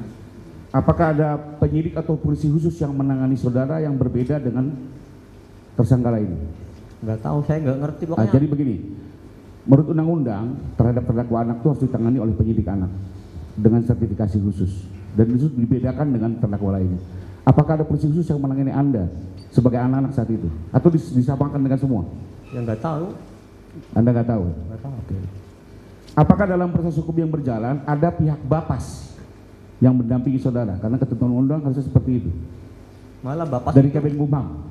apakah ada penyidik atau polisi khusus yang menangani saudara yang berbeda dengan tersangka lain? Nggak tahu, saya nggak ngerti Nah, pokoknya. jadi begini, menurut undang-undang terhadap terdakwa anak itu harus ditangani oleh penyidik anak dengan sertifikasi khusus dan itu dibedakan dengan terdakwa lainnya. Apakah ada polisi khusus yang menangani Anda sebagai anak-anak saat itu atau disamakan dengan semua? Ya nggak tahu. Anda nggak tahu? Nggak tahu. Oke. Apakah dalam proses hukum yang berjalan ada pihak Bapas yang mendampingi saudara? Karena ketentuan undang harusnya seperti itu. Malah Bapak Dari Kemenkumham.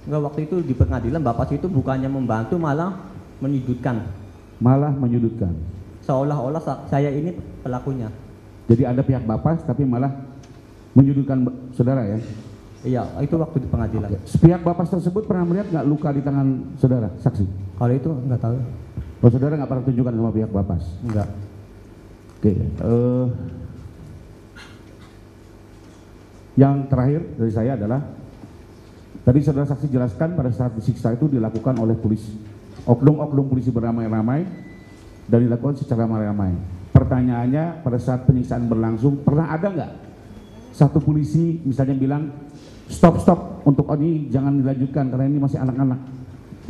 nggak, waktu itu di pengadilan Bapak itu bukannya membantu, malah menyudutkan. Malah menyudutkan. Seolah-olah saya ini pelakunya. Jadi ada pihak Bapas tapi malah menyudutkan saudara ya? Iya, itu waktu di pengadilan. Pihak Bapas tersebut pernah melihat nggak luka di tangan saudara, saksi? Kalau itu nggak tahu. Oh, saudara nggak pernah tunjukkan sama pihak Bapas? Enggak. Oke. Yang terakhir dari saya adalah tadi saudara saksi jelaskan pada saat disiksa itu dilakukan oleh polisi, oknum-oknum polisi beramai-ramai dan dilakukan secara ramai-ramai. Pertanyaannya, pada saat penyiksaan berlangsung pernah ada nggak satu polisi misalnya bilang stop untuk ini jangan dilanjutkan karena ini masih anak-anak,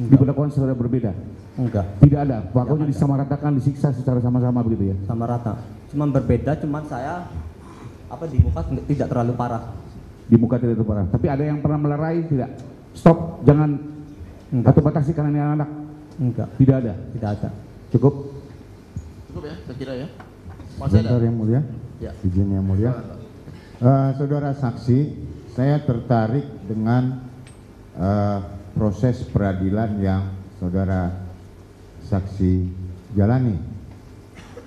diberlakukan secara berbeda? Enggak. Tidak ada, pokoknya disamaratakan, disiksa secara sama-sama begitu ya? Sama rata. Cuman berbeda, cuman saya di muka tidak terlalu parah. Di muka tidak terlalu parah. Tapi ada yang pernah melerai tidak? Stop, jangan, atau batasi karena ini anak? Enggak. Tidak ada. Tidak ada. Cukup? Cukup ya, saya kira ya. Masih ada? Sebentar yang mulia, Ya. izin yang mulia. Saudara saksi, saya tertarik dengan proses peradilan yang saudara saksi jalani.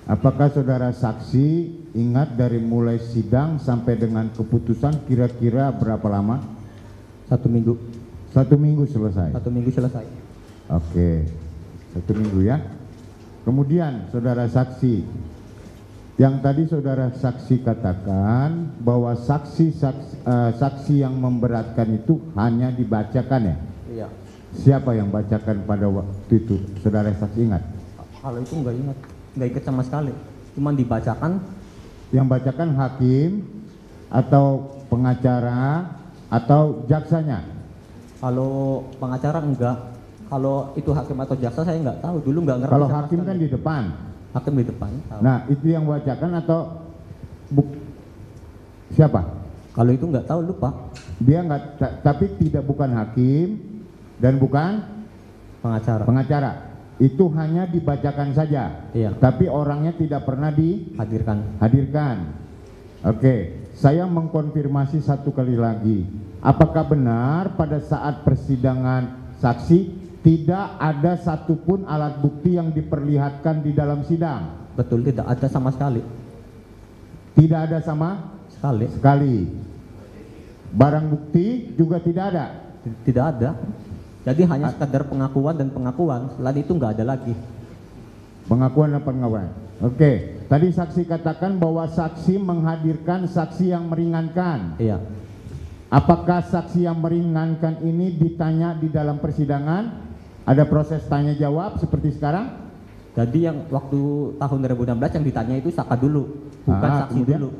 Apakah saudara saksi ingat dari mulai sidang sampai dengan keputusan kira-kira berapa lama? 1 minggu. 1 minggu selesai. 1 minggu selesai. Oke, 1 minggu ya. Kemudian saudara saksi, yang tadi saudara saksi katakan bahwa saksi yang memberatkan itu hanya dibacakan ya? Iya. Siapa yang bacakan pada waktu itu? Saudara saksi ingat? Kalau itu nggak ingat sama sekali. Cuman dibacakan. Yang bacakan hakim atau pengacara atau jaksanya? Kalau pengacara enggak. Kalau itu hakim atau jaksa saya nggak tahu. Dulu nggak ngerti. Kalau sama hakim sekali. kan di depan. Hakim di depan. Tahu. Nah, itu yang bacakan atau siapa? Kalau itu nggak tahu, lupa. Dia nggak, tapi bukan hakim dan bukan Pengacara. pengacara. Itu hanya dibacakan saja. Iya. Tapi orangnya tidak pernah Hadirkan. Oke, saya mengkonfirmasi satu kali lagi. Apakah benar pada saat persidangan saksi tidak ada satupun alat bukti yang diperlihatkan di dalam sidang? Betul, tidak ada sama sekali. Tidak ada sama Sekali. sekali. Barang bukti juga tidak ada. Tidak ada. Jadi hanya sekadar pengakuan dan pengakuan. Selain itu nggak ada lagi. Pengakuan dan pengakuan. Oke, tadi saksi katakan bahwa saksi menghadirkan saksi yang meringankan. Iya. Apakah saksi yang meringankan ini ditanya di dalam persidangan? Ada proses tanya jawab seperti sekarang? Jadi yang waktu tahun 2016 yang ditanya itu Saka dulu, bukan saksi kemudian? dulu.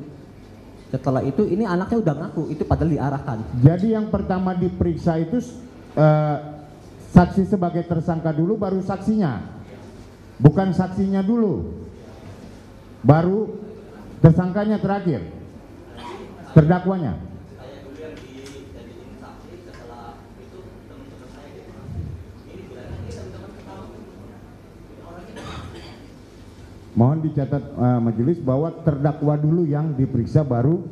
Setelah itu ini anaknya udah ngaku, itu padahal diarahkan. Jadi yang pertama diperiksa itu saksi sebagai tersangka dulu, baru saksinya, bukan saksinya dulu, baru tersangkanya terakhir, terdakwanya. Mohon dicatat majelis bahwa terdakwa dulu yang diperiksa, baru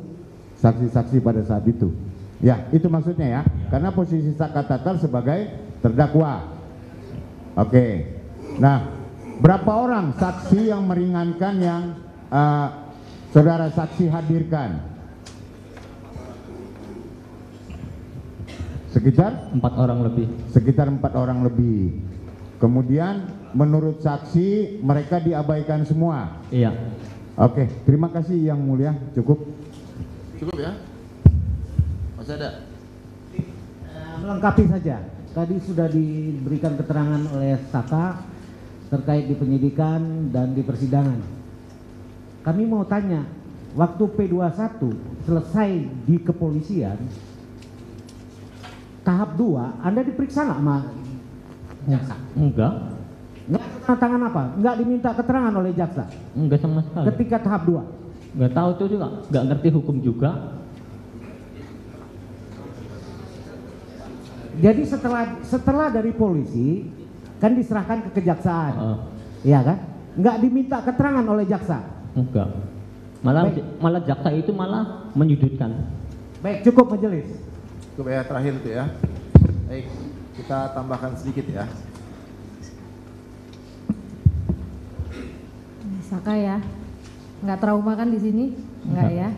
saksi-saksi pada saat itu. Ya, itu maksudnya ya. Karena posisi Saka Tatal sebagai terdakwa. Oke. Nah, berapa orang saksi yang meringankan yang saudara saksi hadirkan? Sekitar 4 orang lebih. Sekitar 4 orang lebih. Kemudian menurut saksi mereka diabaikan semua. Iya. Oke, terima kasih yang mulia, cukup. Cukup ya? Masih ada? Melengkapi saja. Tadi sudah diberikan keterangan oleh Saka terkait di penyidikan dan di persidangan. Kami mau tanya, waktu P21 selesai di kepolisian, tahap 2, Anda diperiksa nggak sama jaksa? Enggak. Nggak tanda tangan apa? Nggak diminta keterangan oleh jaksa? Enggak sama sekali. Ketika tahap 2? Enggak tahu itu juga, enggak ngerti hukum juga. Jadi setelah dari polisi kan diserahkan ke kejaksaan, iya kan? Nggak diminta keterangan oleh jaksa? Enggak. Malah jaksa itu malah menyudutkan. Baik, cukup majelis. Cukup ya, terakhir itu ya. Baik, kita tambahkan sedikit ya. Saka ya, nggak trauma kan di sini? Nggak ya?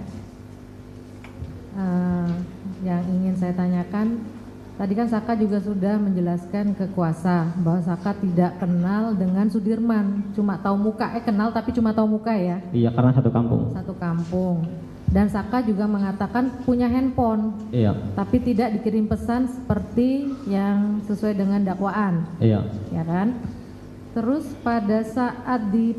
Yang ingin saya tanyakan, tadi kan Saka juga sudah menjelaskan ke kuasa bahwa Saka tidak kenal dengan Sudirman, cuma tahu muka, kenal tapi cuma tahu muka ya? Iya, karena satu kampung. Satu kampung. Dan Saka juga mengatakan punya handphone, Iya. tapi tidak dikirim pesan seperti yang sesuai dengan dakwaan, Iya. ya kan? Terus pada saat di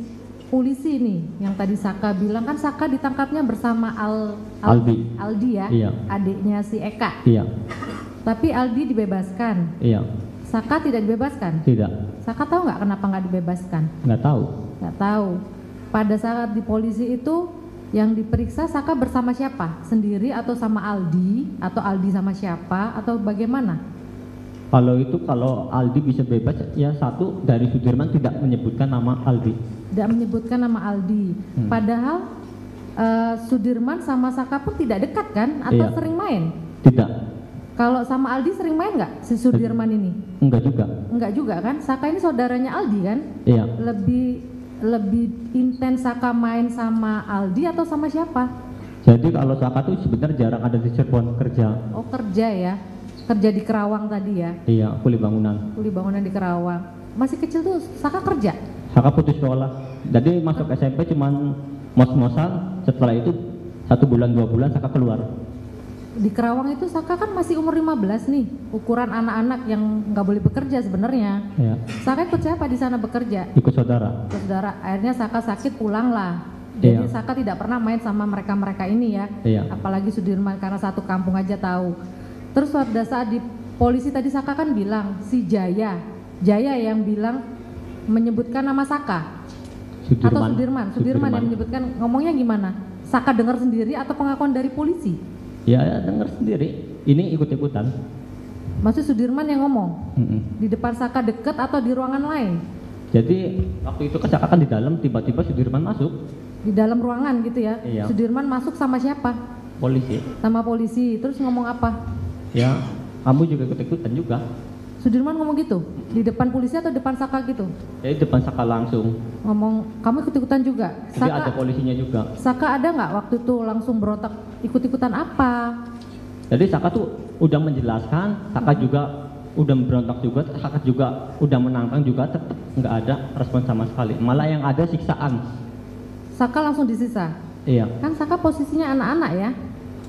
polisi nih, yang tadi Saka bilang kan Saka ditangkapnya bersama Aldi ya, Iya. adiknya si Eka. Iya. Tapi Aldi dibebaskan. Iya. Saka tidak dibebaskan. Tidak. Saka tahu nggak kenapa nggak dibebaskan? Nggak tahu. Nggak tahu. Pada saat di polisi itu yang diperiksa Saka bersama siapa? Sendiri atau sama Aldi? Atau Aldi sama siapa? Atau bagaimana? Kalau Aldi bisa bebas, ya satu dari Sudirman tidak menyebutkan nama Aldi. Tidak menyebutkan nama Aldi. Padahal Sudirman sama Saka pun tidak dekat kan? Atau Iya. sering main? Tidak. Kalau sama Aldi sering main nggak si Sudirman ini? Enggak juga. Enggak juga kan? Saka ini saudaranya Aldi kan? Iya. Lebih intens Saka main sama Aldi atau sama siapa? Jadi kalau Saka tuh sebenarnya jarang ada di Cirebon kerja. Oh, kerja ya. Kerja di Kerawang tadi ya. Iya, kuli bangunan. Kuli bangunan di Kerawang. Masih kecil tuh Saka kerja. Saka putus sekolah. Jadi masuk SMP cuman mos-mosan, setelah itu 1 bulan 2 bulan Saka keluar. Di Kerawang itu Saka kan masih umur 15 nih, ukuran anak-anak yang nggak boleh bekerja sebenarnya. Iya. Saka ikut siapa di sana bekerja? Ikut saudara. Ikut saudara. Akhirnya Saka sakit pulang lah. Jadi Iya. Saka tidak pernah main sama mereka-mereka ini ya. Iya. Apalagi Sudirman karena satu kampung aja tahu. Terus pada saat di polisi tadi Saka kan bilang si Jaya yang bilang menyebutkan nama Saka. Atau Sudirman yang menyebutkan, ngomongnya gimana? Saka dengar sendiri atau pengakuan dari polisi? Ya dengar sendiri. Ini ikut-ikutan. Maksud Sudirman yang ngomong? Di depan Saka deket atau di ruangan lain? Jadi waktu itu Saka kan di dalam, tiba-tiba Sudirman masuk. Di dalam ruangan gitu ya? Iya. Sudirman masuk sama siapa? Polisi. Sama polisi. Terus ngomong apa? Ya, kamu juga ikut-ikutan juga. Sudirman ngomong gitu? Di depan polisi atau depan Saka gitu? Jadi depan Saka langsung. Ngomong, kamu ikut-ikutan juga? Jadi ada polisinya juga. Saka ada nggak waktu itu langsung berontak, ikut-ikutan apa? Jadi Saka tuh udah menjelaskan, Saka juga udah berontak juga, Saka juga udah menantang juga, tetap nggak ada respon sama sekali. Malah yang ada siksaan. Saka langsung disisa? Iya. Kan Saka posisinya anak-anak ya?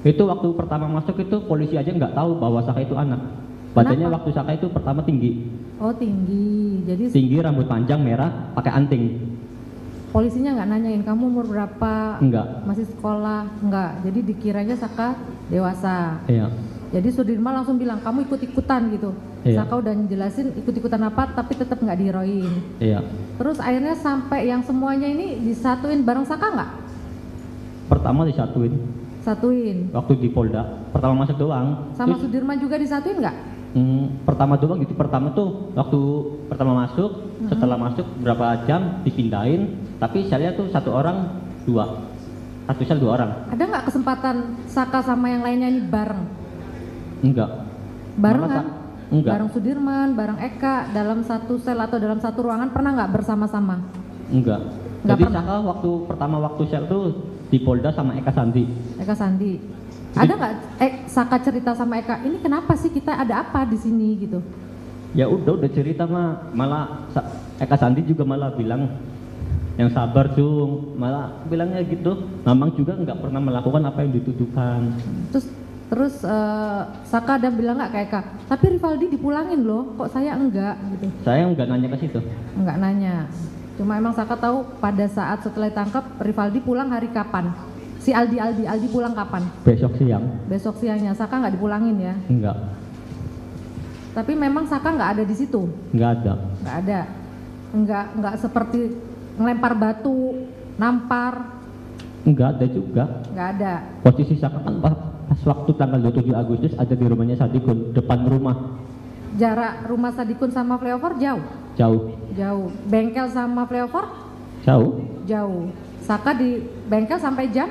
Itu waktu pertama masuk itu polisi aja nggak tahu bahwa Saka itu anak. Badannya waktu Saka itu pertama tinggi. Oh tinggi, jadi Tinggi, rambut panjang, merah, pakai anting. polisinya nggak nanyain kamu umur berapa? Enggak. Masih sekolah? Enggak, jadi dikiranya Saka dewasa. Iya. Jadi Sudirman langsung bilang kamu ikut-ikutan gitu. Iya. Saka udah ngejelasin ikut-ikutan apa tapi tetap nggak diheroin. Iya. Terus akhirnya sampai yang semuanya ini disatuin bareng Saka nggak? Pertama disatuin. Satuin. Waktu di Polda, pertama masuk doang. Sama Terus, Sudirman juga disatuin nggak? pertama doang gitu. Pertama tuh waktu pertama masuk, setelah masuk berapa jam dipindahin, tapi saya lihat tuh satu sel 2 orang. Ada nggak kesempatan Saka sama yang lainnya ini bareng? Enggak. Bareng Malah kan? enggak. Bareng Sudirman, bareng Eka dalam satu sel atau dalam satu ruangan pernah nggak bersama-sama? Enggak. Nggak Jadi pernah? Saka waktu sel tuh di Polda sama Eka Sandi. Eka Sandi. Ada nggak Saka cerita sama Eka, ini kenapa sih kita ada apa di sini gitu? Ya udah cerita malah Eka Sandi juga malah bilang yang sabar Cung, malah bilangnya gitu. Mamang juga nggak pernah melakukan apa yang dituduhkan. Terus Saka ada bilang nggak kayak Kak, tapi Rivaldi dipulangin loh, kok saya enggak gitu. Saya nggak nanya ke situ. Enggak nanya. Cuma emang Saka tahu pada saat setelah ditangkap Rivaldi pulang hari kapan? Si Aldi pulang kapan? Besok siang. Besok siangnya. Saka nggak dipulangin ya? Enggak. Tapi memang Saka nggak ada di situ? Nggak ada. Nggak ada. Nggak seperti ngelempar batu, nampar. Enggak ada juga. Nggak ada. Posisi Saka kan pas waktu tanggal 27 Agustus ada di rumahnya Sadikun, depan rumah. Jarak rumah Sadikun sama flyover jauh? Jauh. Bengkel sama flyover? Jauh. Saka di bengkel sampai jam?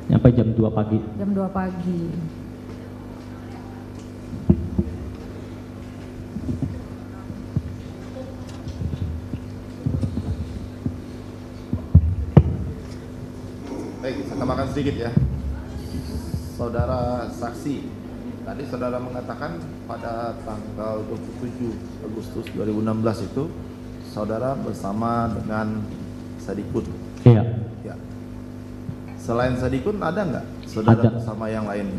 Sampai jam 2 pagi. Jam 2 pagi. Baik, saya tambahkan sedikit ya. Saudara saksi, tadi saudara mengatakan pada tanggal 27 Agustus 2016 itu saudara bersama dengan Sadikun. Iya. Ya. Selain Sadikun ada nggak saudara ada. bersama yang lain?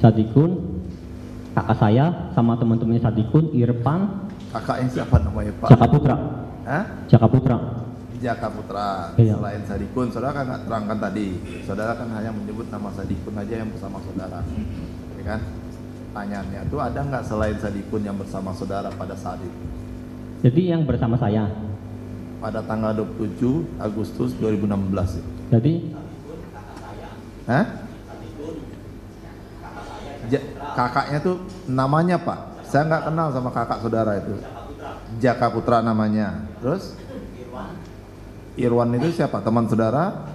Sadikun, kakak saya sama teman-temannya Sadikun, Irfan. Kakaknya siapa namanya Pak? Jaka Putra. Hah? Jaka Putra. Jaka Putra. Iya. Selain Sadikun, saudara kan nggak terangkan tadi. Saudara kan hanya menyebut nama Sadikun aja yang bersama saudara, ya kan? Pertanyaannya itu ada nggak selain Sadikun yang bersama saudara pada saat itu? Jadi yang bersama saya. Pada tanggal 27 Agustus 2016 itu. Jadi Hah? Kakaknya tuh namanya Pak? Saya nggak kenal sama kakak saudara itu. Jaka Putra namanya. Terus? Irwan itu siapa? Teman saudara?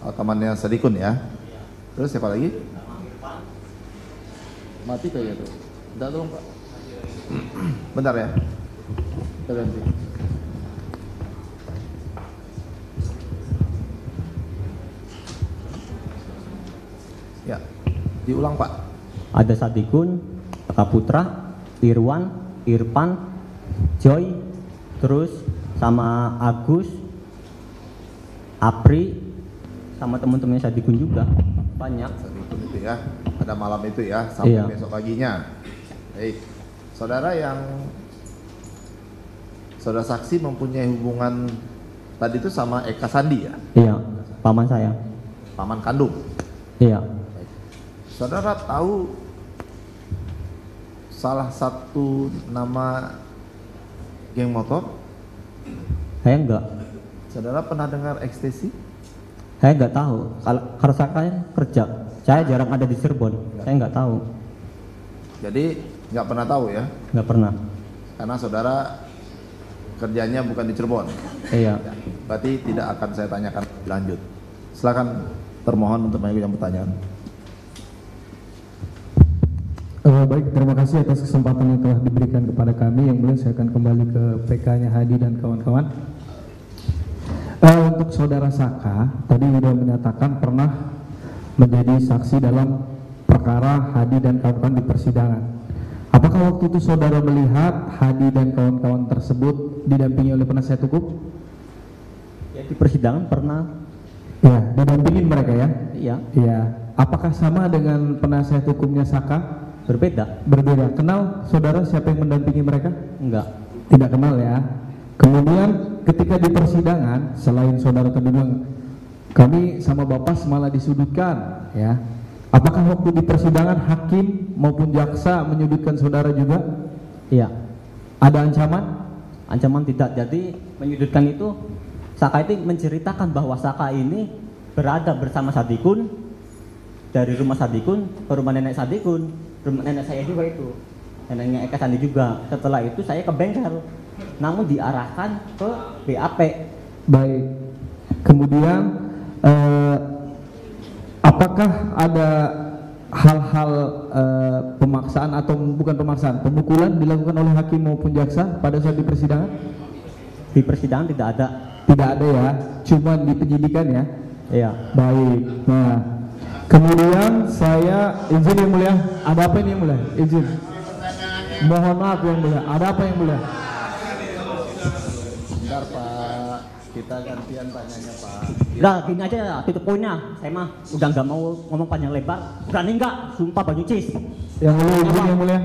Oh, temannya Sadikun ya. Terus siapa lagi? Mati kayaknya tuh. Bentar tolong Pak. Bentar ya. Kita ganti. Ya, diulang Pak. ada Sadikun, Jaka Putra, Irwan, Irfan, Joy, terus sama Agus, Apri, sama teman-temannya Sadikun juga banyak. Sadikun itu ya, pada malam itu ya sampai Iya. besok paginya. Baik, saudara yang saudara saksi mempunyai hubungan tadi itu sama Eka Sandi ya, Iya, paman saya. paman kandung. Iya. Baik. Saudara tahu salah satu nama geng motor? Saya enggak. Saudara pernah dengar ekstasi? Saya enggak tahu. Kalau saya kerja, saya jarang ada di Cirebon. Saya enggak tahu. Jadi nggak pernah tahu ya? Enggak pernah. Karena saudara kerjanya bukan di Cirebon. Iya. Ya, berarti tidak akan saya tanyakan lebih lanjut. Silakan termohon untuk mengajukan pertanyaan. Baik, terima kasih atas kesempatan yang telah diberikan kepada kami. Yang mulia, saya akan kembali ke PK-nya Hadi dan kawan-kawan. Untuk saudara Saka, tadi sudah menyatakan pernah menjadi saksi dalam perkara Hadi dan kawan-kawan di persidangan. Apakah waktu itu saudara melihat Hadi dan kawan-kawan tersebut didampingi oleh penasihat hukum? Ya, di persidangan pernah. Ya, didampingin mereka ya? Iya. Iya. Apakah sama dengan penasihat hukumnya Saka? Berbeda. Berbeda. Kenal saudara siapa yang mendampingi mereka? Enggak. Tidak kenal ya. Kemudian ketika di persidangan, selain saudara tadi bilang kami sama bapak malah disudutkan, ya. Apakah waktu di persidangan hakim maupun jaksa menyudutkan saudara juga? Iya. Ada ancaman? Ancaman tidak. Jadi menyudutkan itu Saka itu menceritakan bahwa Saka ini berada bersama Sadikun dari rumah Sadikun ke rumah nenek Sadikun. Rumah nenek saya juga itu, neneknya Eka Sandi juga. Setelah itu saya ke bengkel, namun diarahkan ke BAP. Baik. Kemudian apakah ada hal-hal pemaksaan atau bukan pemaksaan, pemukulan dilakukan oleh hakim maupun jaksa pada saat di persidangan? Di persidangan tidak ada. Tidak ada ya, cuma di penyidikan ya? Iya. Baik. Nah, kemudian saya izin yang mulia, ada apa ini yang mulia? Izin. Mohon maaf yang mulia, ada apa yang mulia? Bentar Pak. kita gantian tanyanya Pak. Udah gini aja ya, tutup poinnya. Saya mah udah nggak mau ngomong panjang lebar. Berani nggak? Sumpah Bang Yucis. Yang mulia, izin yang mulia.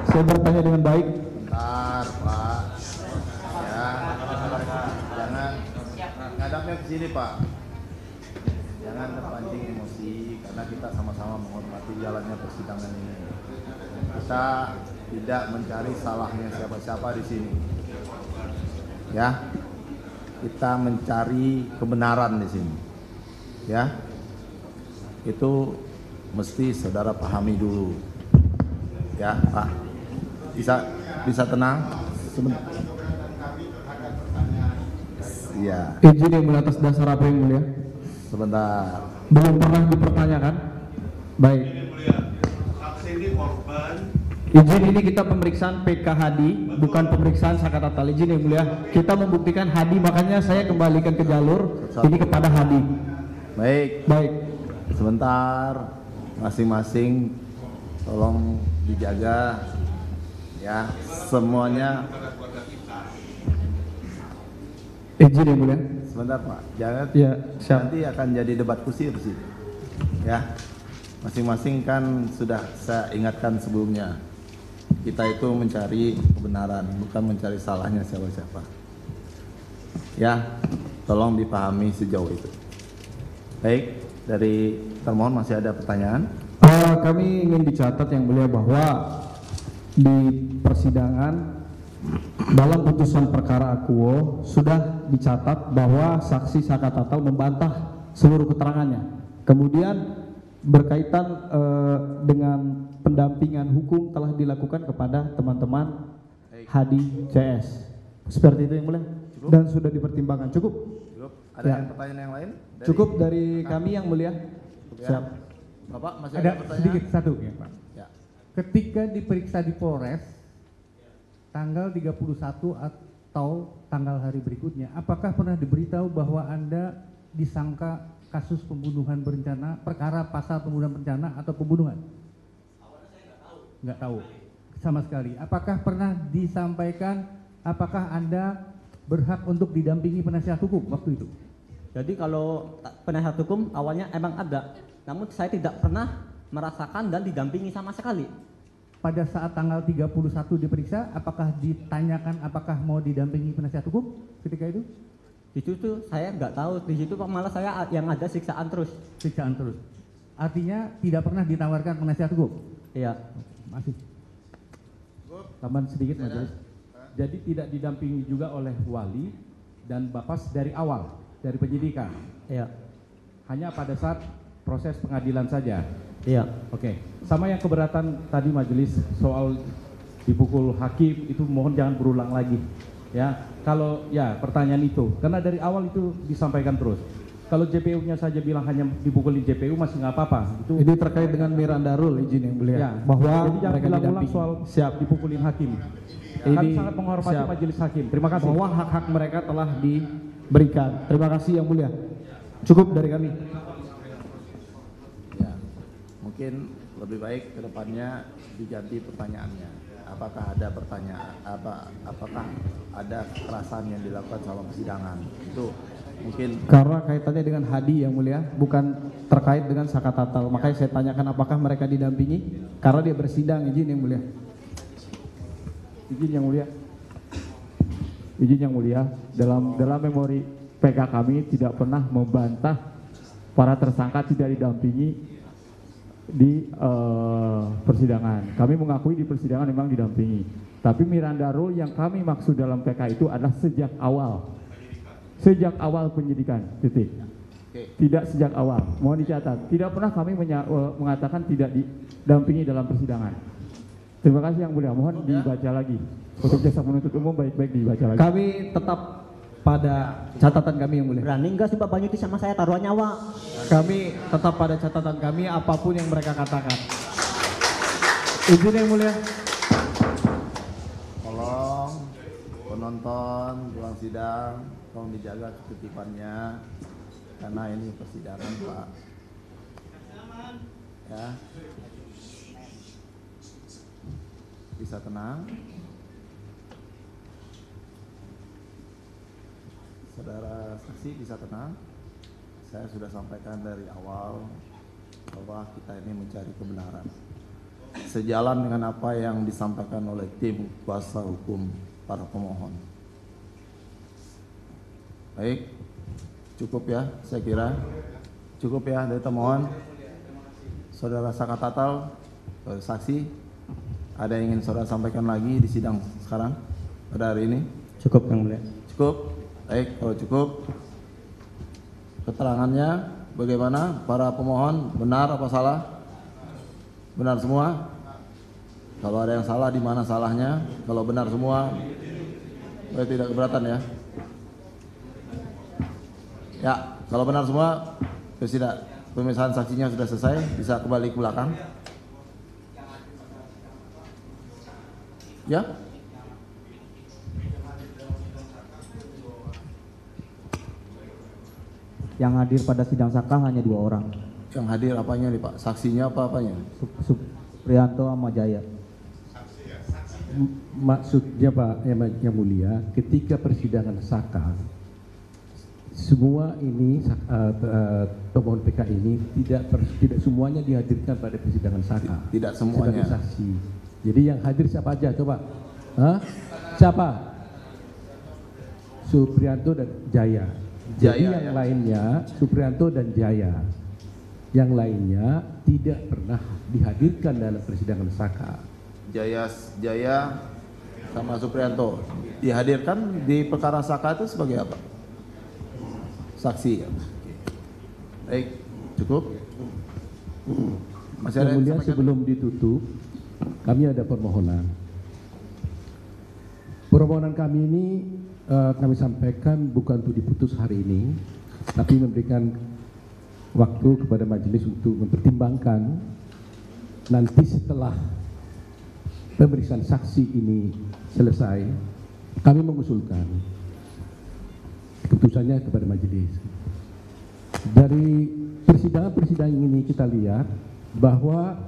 Saya bertanya dengan baik. Bentar Pak. Ya, jangan ngadapnya ke sini Pak. Jangan terpancing emosi karena kita sama-sama menghormati jalannya persidangan ini. Kita tidak mencari salahnya siapa-siapa di sini. Ya. Kita mencari kebenaran di sini. Ya. Itu mesti saudara pahami dulu. Ya, Pak. Bisa tenang? Sebentar. Iya. Izin yang mulia atas dasar apa yang mulia? Sebentar. Belum pernah dipertanyakan. Baik. Izin ini kita pemeriksaan PK Hadi, bukan pemeriksaan Saka Tatal. Izin yang mulia, kita membuktikan Hadi, makanya saya kembalikan ke jalur ini kepada Hadi. Baik. Baik. Sebentar, masing-masing tolong dijaga ya, semuanya. Izin yang mulia. Sebentar Pak, jangan ya, siap. Nanti akan jadi debat kusir sih. Ya, masing-masing kan sudah saya ingatkan sebelumnya. Kita itu mencari kebenaran, bukan mencari salahnya siapa-siapa. Ya, tolong dipahami sejauh itu. Baik, dari termohon masih ada pertanyaan? Kami ingin dicatat yang mulia bahwa di persidangan dalam putusan perkara akuo sudah dicatat bahwa saksi Saka Tatal membantah seluruh keterangannya. Kemudian berkaitan dengan pendampingan hukum telah dilakukan kepada teman-teman Hadi CS. Seperti itu yang mulia. Cukup? Dan sudah dipertimbangkan. Cukup? Cukup. Ada Ya. yang pertanyaan yang lain? Cukup dari kami yang mulia. Ya. Siap. Bapak masih Ada ada pertanyaan? sedikit satu ya Pak. Ya. Ketika diperiksa di Polres tanggal 31 atau tanggal hari berikutnya, apakah pernah diberitahu bahwa Anda disangka kasus pembunuhan berencana, perkara pasal pembunuhan berencana atau pembunuhan? Awalnya saya nggak tahu sama sekali. Apakah pernah disampaikan apakah Anda berhak untuk didampingi penasihat hukum waktu itu? Jadi kalau penasihat hukum awalnya emang ada, namun saya tidak pernah merasakan dan didampingi sama sekali. Pada saat tanggal 31 diperiksa, apakah ditanyakan apakah mau didampingi penasihat hukum ketika itu? Di situ saya nggak tahu, di situ malah saya yang ada siksaan terus. Siksaan terus. Artinya tidak pernah ditawarkan penasihat hukum? Iya. Masih. Tambahan sedikit majelis. Jadi tidak didampingi juga oleh wali dan Bapas dari awal, dari penyidikan. Iya. Hanya pada saat proses pengadilan saja. Iya. Oke. Sama yang keberatan tadi majelis soal dipukul hakim itu mohon jangan berulang lagi. Ya, kalau ya pertanyaan itu karena dari awal itu disampaikan terus. Kalau JPU-nya saja bilang hanya dipukulin JPU masih nggak apa-apa. Itu ini terkait dengan Miranda Rule, izin yang mulia. Ya, bahwa jadi jangan mereka bilang-ulang didampingi. soal Siap. dipukulin hakim. Ini Kami sangat menghormati siap. majelis hakim. Terima kasih. Bahwa hak-hak mereka telah diberikan. Terima kasih yang mulia. Cukup dari kami. Ya, mungkin lebih baik ke depannya diganti pertanyaannya. Apakah ada pertanyaan? Apakah ada kekerasan yang dilakukan selama persidangan? Itu mungkin Karena kaitannya dengan Hadi yang mulia, bukan terkait dengan Saka Tatal. Makanya saya tanyakan apakah mereka didampingi karena dia bersidang, izin yang mulia. izin yang mulia. Izin yang mulia, dalam memori PK kami tidak pernah membantah para tersangka tidak didampingi di persidangan. Kami mengakui di persidangan memang didampingi. Tapi Miranda Rule yang kami maksud dalam PK itu adalah sejak awal. Sejak awal penyidikan, titik. Tidak sejak awal, mohon dicatat. Tidak pernah kami mengatakan tidak didampingi dalam persidangan. Terima kasih yang mulia, mohon dibaca lagi. Untuk jaksa penuntut umum baik-baik dibaca lagi. Kami tetap pada catatan kami yang mulia. Berani nggak sih Pak Banyuti sama saya taruhan nyawa? Kami tetap pada catatan kami apapun yang mereka katakan. Izin yang mulia. tolong penonton ruang sidang tolong dijaga ketertibannya karena ini persidangan Pak. Ya. Bisa tenang. Saudara saksi bisa tenang. Saya sudah sampaikan dari awal bahwa kita ini mencari kebenaran. Sejalan dengan apa yang disampaikan oleh tim kuasa hukum para pemohon. Baik, cukup ya, saya kira. Cukup ya dari termohon. Saudara Saka Tatal, saksi, ada yang ingin saudara sampaikan lagi di sidang sekarang pada hari ini? Cukup, Yang Mulia. Cukup. Baik, kalau cukup, keterangannya bagaimana? Para pemohon benar apa salah? Benar semua? Kalau ada yang salah, di mana salahnya? Kalau benar semua, saya tidak keberatan ya. Ya, kalau benar semua, tidak. Pemeriksaan saksinya sudah selesai, bisa kembali ke belakang. Ya. Yang hadir pada sidang Saka hanya 2 orang. Yang hadir apanya nih Pak? Saksinya apa apanya? Suprianto sama Jaya. Maksudnya Pak yang mulia, ketika persidangan Saka, semua ini pemohon PK ini tidak semuanya dihadirkan pada persidangan Saka. Tidak semuanya. Sebagai saksi. Jadi yang hadir siapa aja coba? Hah? Siapa? Suprianto dan Jaya. Jadi Jaya, yang ya. lainnya Suprianto dan Jaya. Yang lainnya tidak pernah dihadirkan dalam persidangan Saka. Jaya sama Suprianto dihadirkan di perkara Saka itu sebagai apa? Saksi ya. Baik, cukup. Masih ada Yang mulia, yang sebelum ditutup, kami ada permohonan. Permohonan kami ini kami sampaikan bukan untuk diputus hari ini, tapi memberikan waktu kepada majelis untuk mempertimbangkan nanti setelah pemeriksaan saksi ini selesai, kami mengusulkan keputusannya kepada majelis. Dari persidangan ini kita lihat bahwa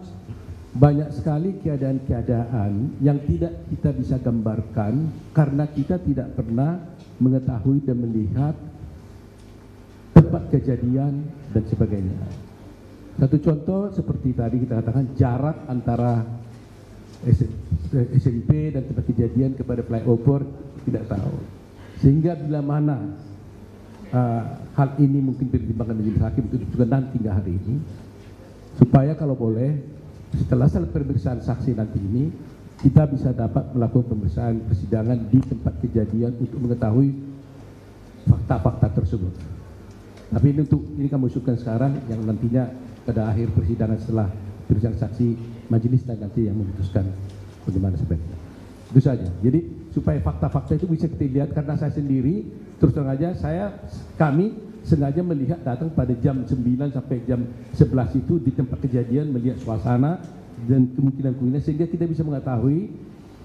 banyak sekali keadaan-keadaan yang tidak kita bisa gambarkan karena kita tidak pernah mengetahui dan melihat tempat kejadian dan sebagainya. Satu contoh seperti tadi kita katakan jarak antara SMP dan tempat kejadian kepada flyover tidak tahu. Sehingga bila mana hal ini mungkin dipertimbangkan majelis hakim untuk juga nanti hingga hari ini, supaya kalau boleh setelah selesai pemeriksaan saksi nanti ini kita bisa dapat melakukan pemeriksaan persidangan di tempat kejadian untuk mengetahui fakta-fakta tersebut. Tapi ini kami usulkan sekarang, yang nantinya pada akhir persidangan setelah pemeriksaan saksi majelis dan nanti yang memutuskan bagaimana sebaiknya. Itu saja. Jadi supaya fakta-fakta itu bisa kita lihat, karena saya sendiri terus terang aja kami sengaja melihat datang pada jam 9 sampai jam 11 itu di tempat kejadian, melihat suasana dan kemungkinan sehingga kita bisa mengetahui,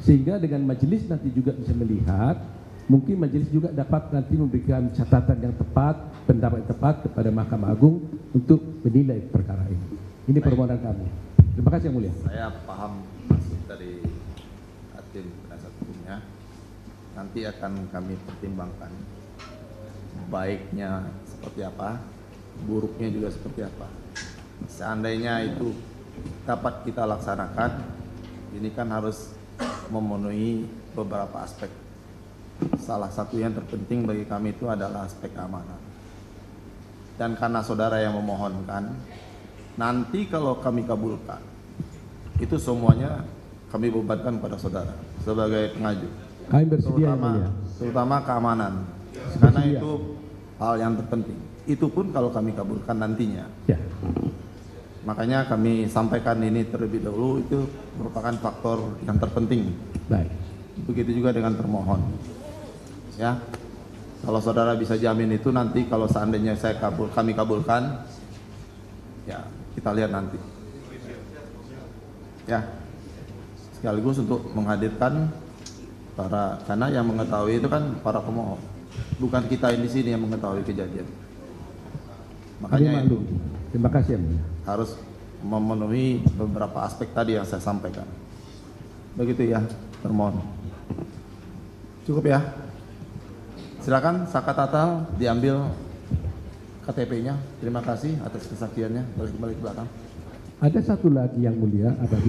sehingga dengan majelis nanti juga bisa melihat, mungkin majelis juga dapat nanti memberikan catatan yang tepat, pendapat yang tepat kepada Mahkamah Agung untuk menilai perkara ini. Ini permohonan kami. Terima kasih yang mulia. Saya paham maksud dari tim penasihat hukumnya. Nanti akan kami pertimbangkan baiknya seperti apa, buruknya juga seperti apa. Seandainya itu dapat kita laksanakan, ini kan harus memenuhi beberapa aspek. Salah satu yang terpenting bagi kami itu adalah aspek keamanan. Dan karena saudara yang memohonkan, nanti kalau kami kabulkan, itu semuanya kami bebankan pada saudara sebagai pengaju. Kami bersedia, terutama keamanan. Karena itu hal yang terpenting. Itu pun kalau kami kabulkan nantinya. Ya. Makanya kami sampaikan ini terlebih dahulu, itu merupakan faktor yang terpenting. Baik. Begitu juga dengan termohon. Ya. Kalau saudara bisa jamin itu nanti kalau seandainya kami kabulkan, ya kita lihat nanti. Ya. Sekaligus untuk menghadirkan karena yang mengetahui itu kan para pemohon. Bukan kita di sini yang mengetahui kejadian. Makanya itu terima kasih yang mulia. harus memenuhi beberapa aspek tadi yang saya sampaikan. Begitu ya, termohon. Cukup ya. Silakan Saka Tatal diambil KTP-nya. Terima kasih atas kesaksiannya. Balik kembali ke belakang. Ada satu lagi yang mulia,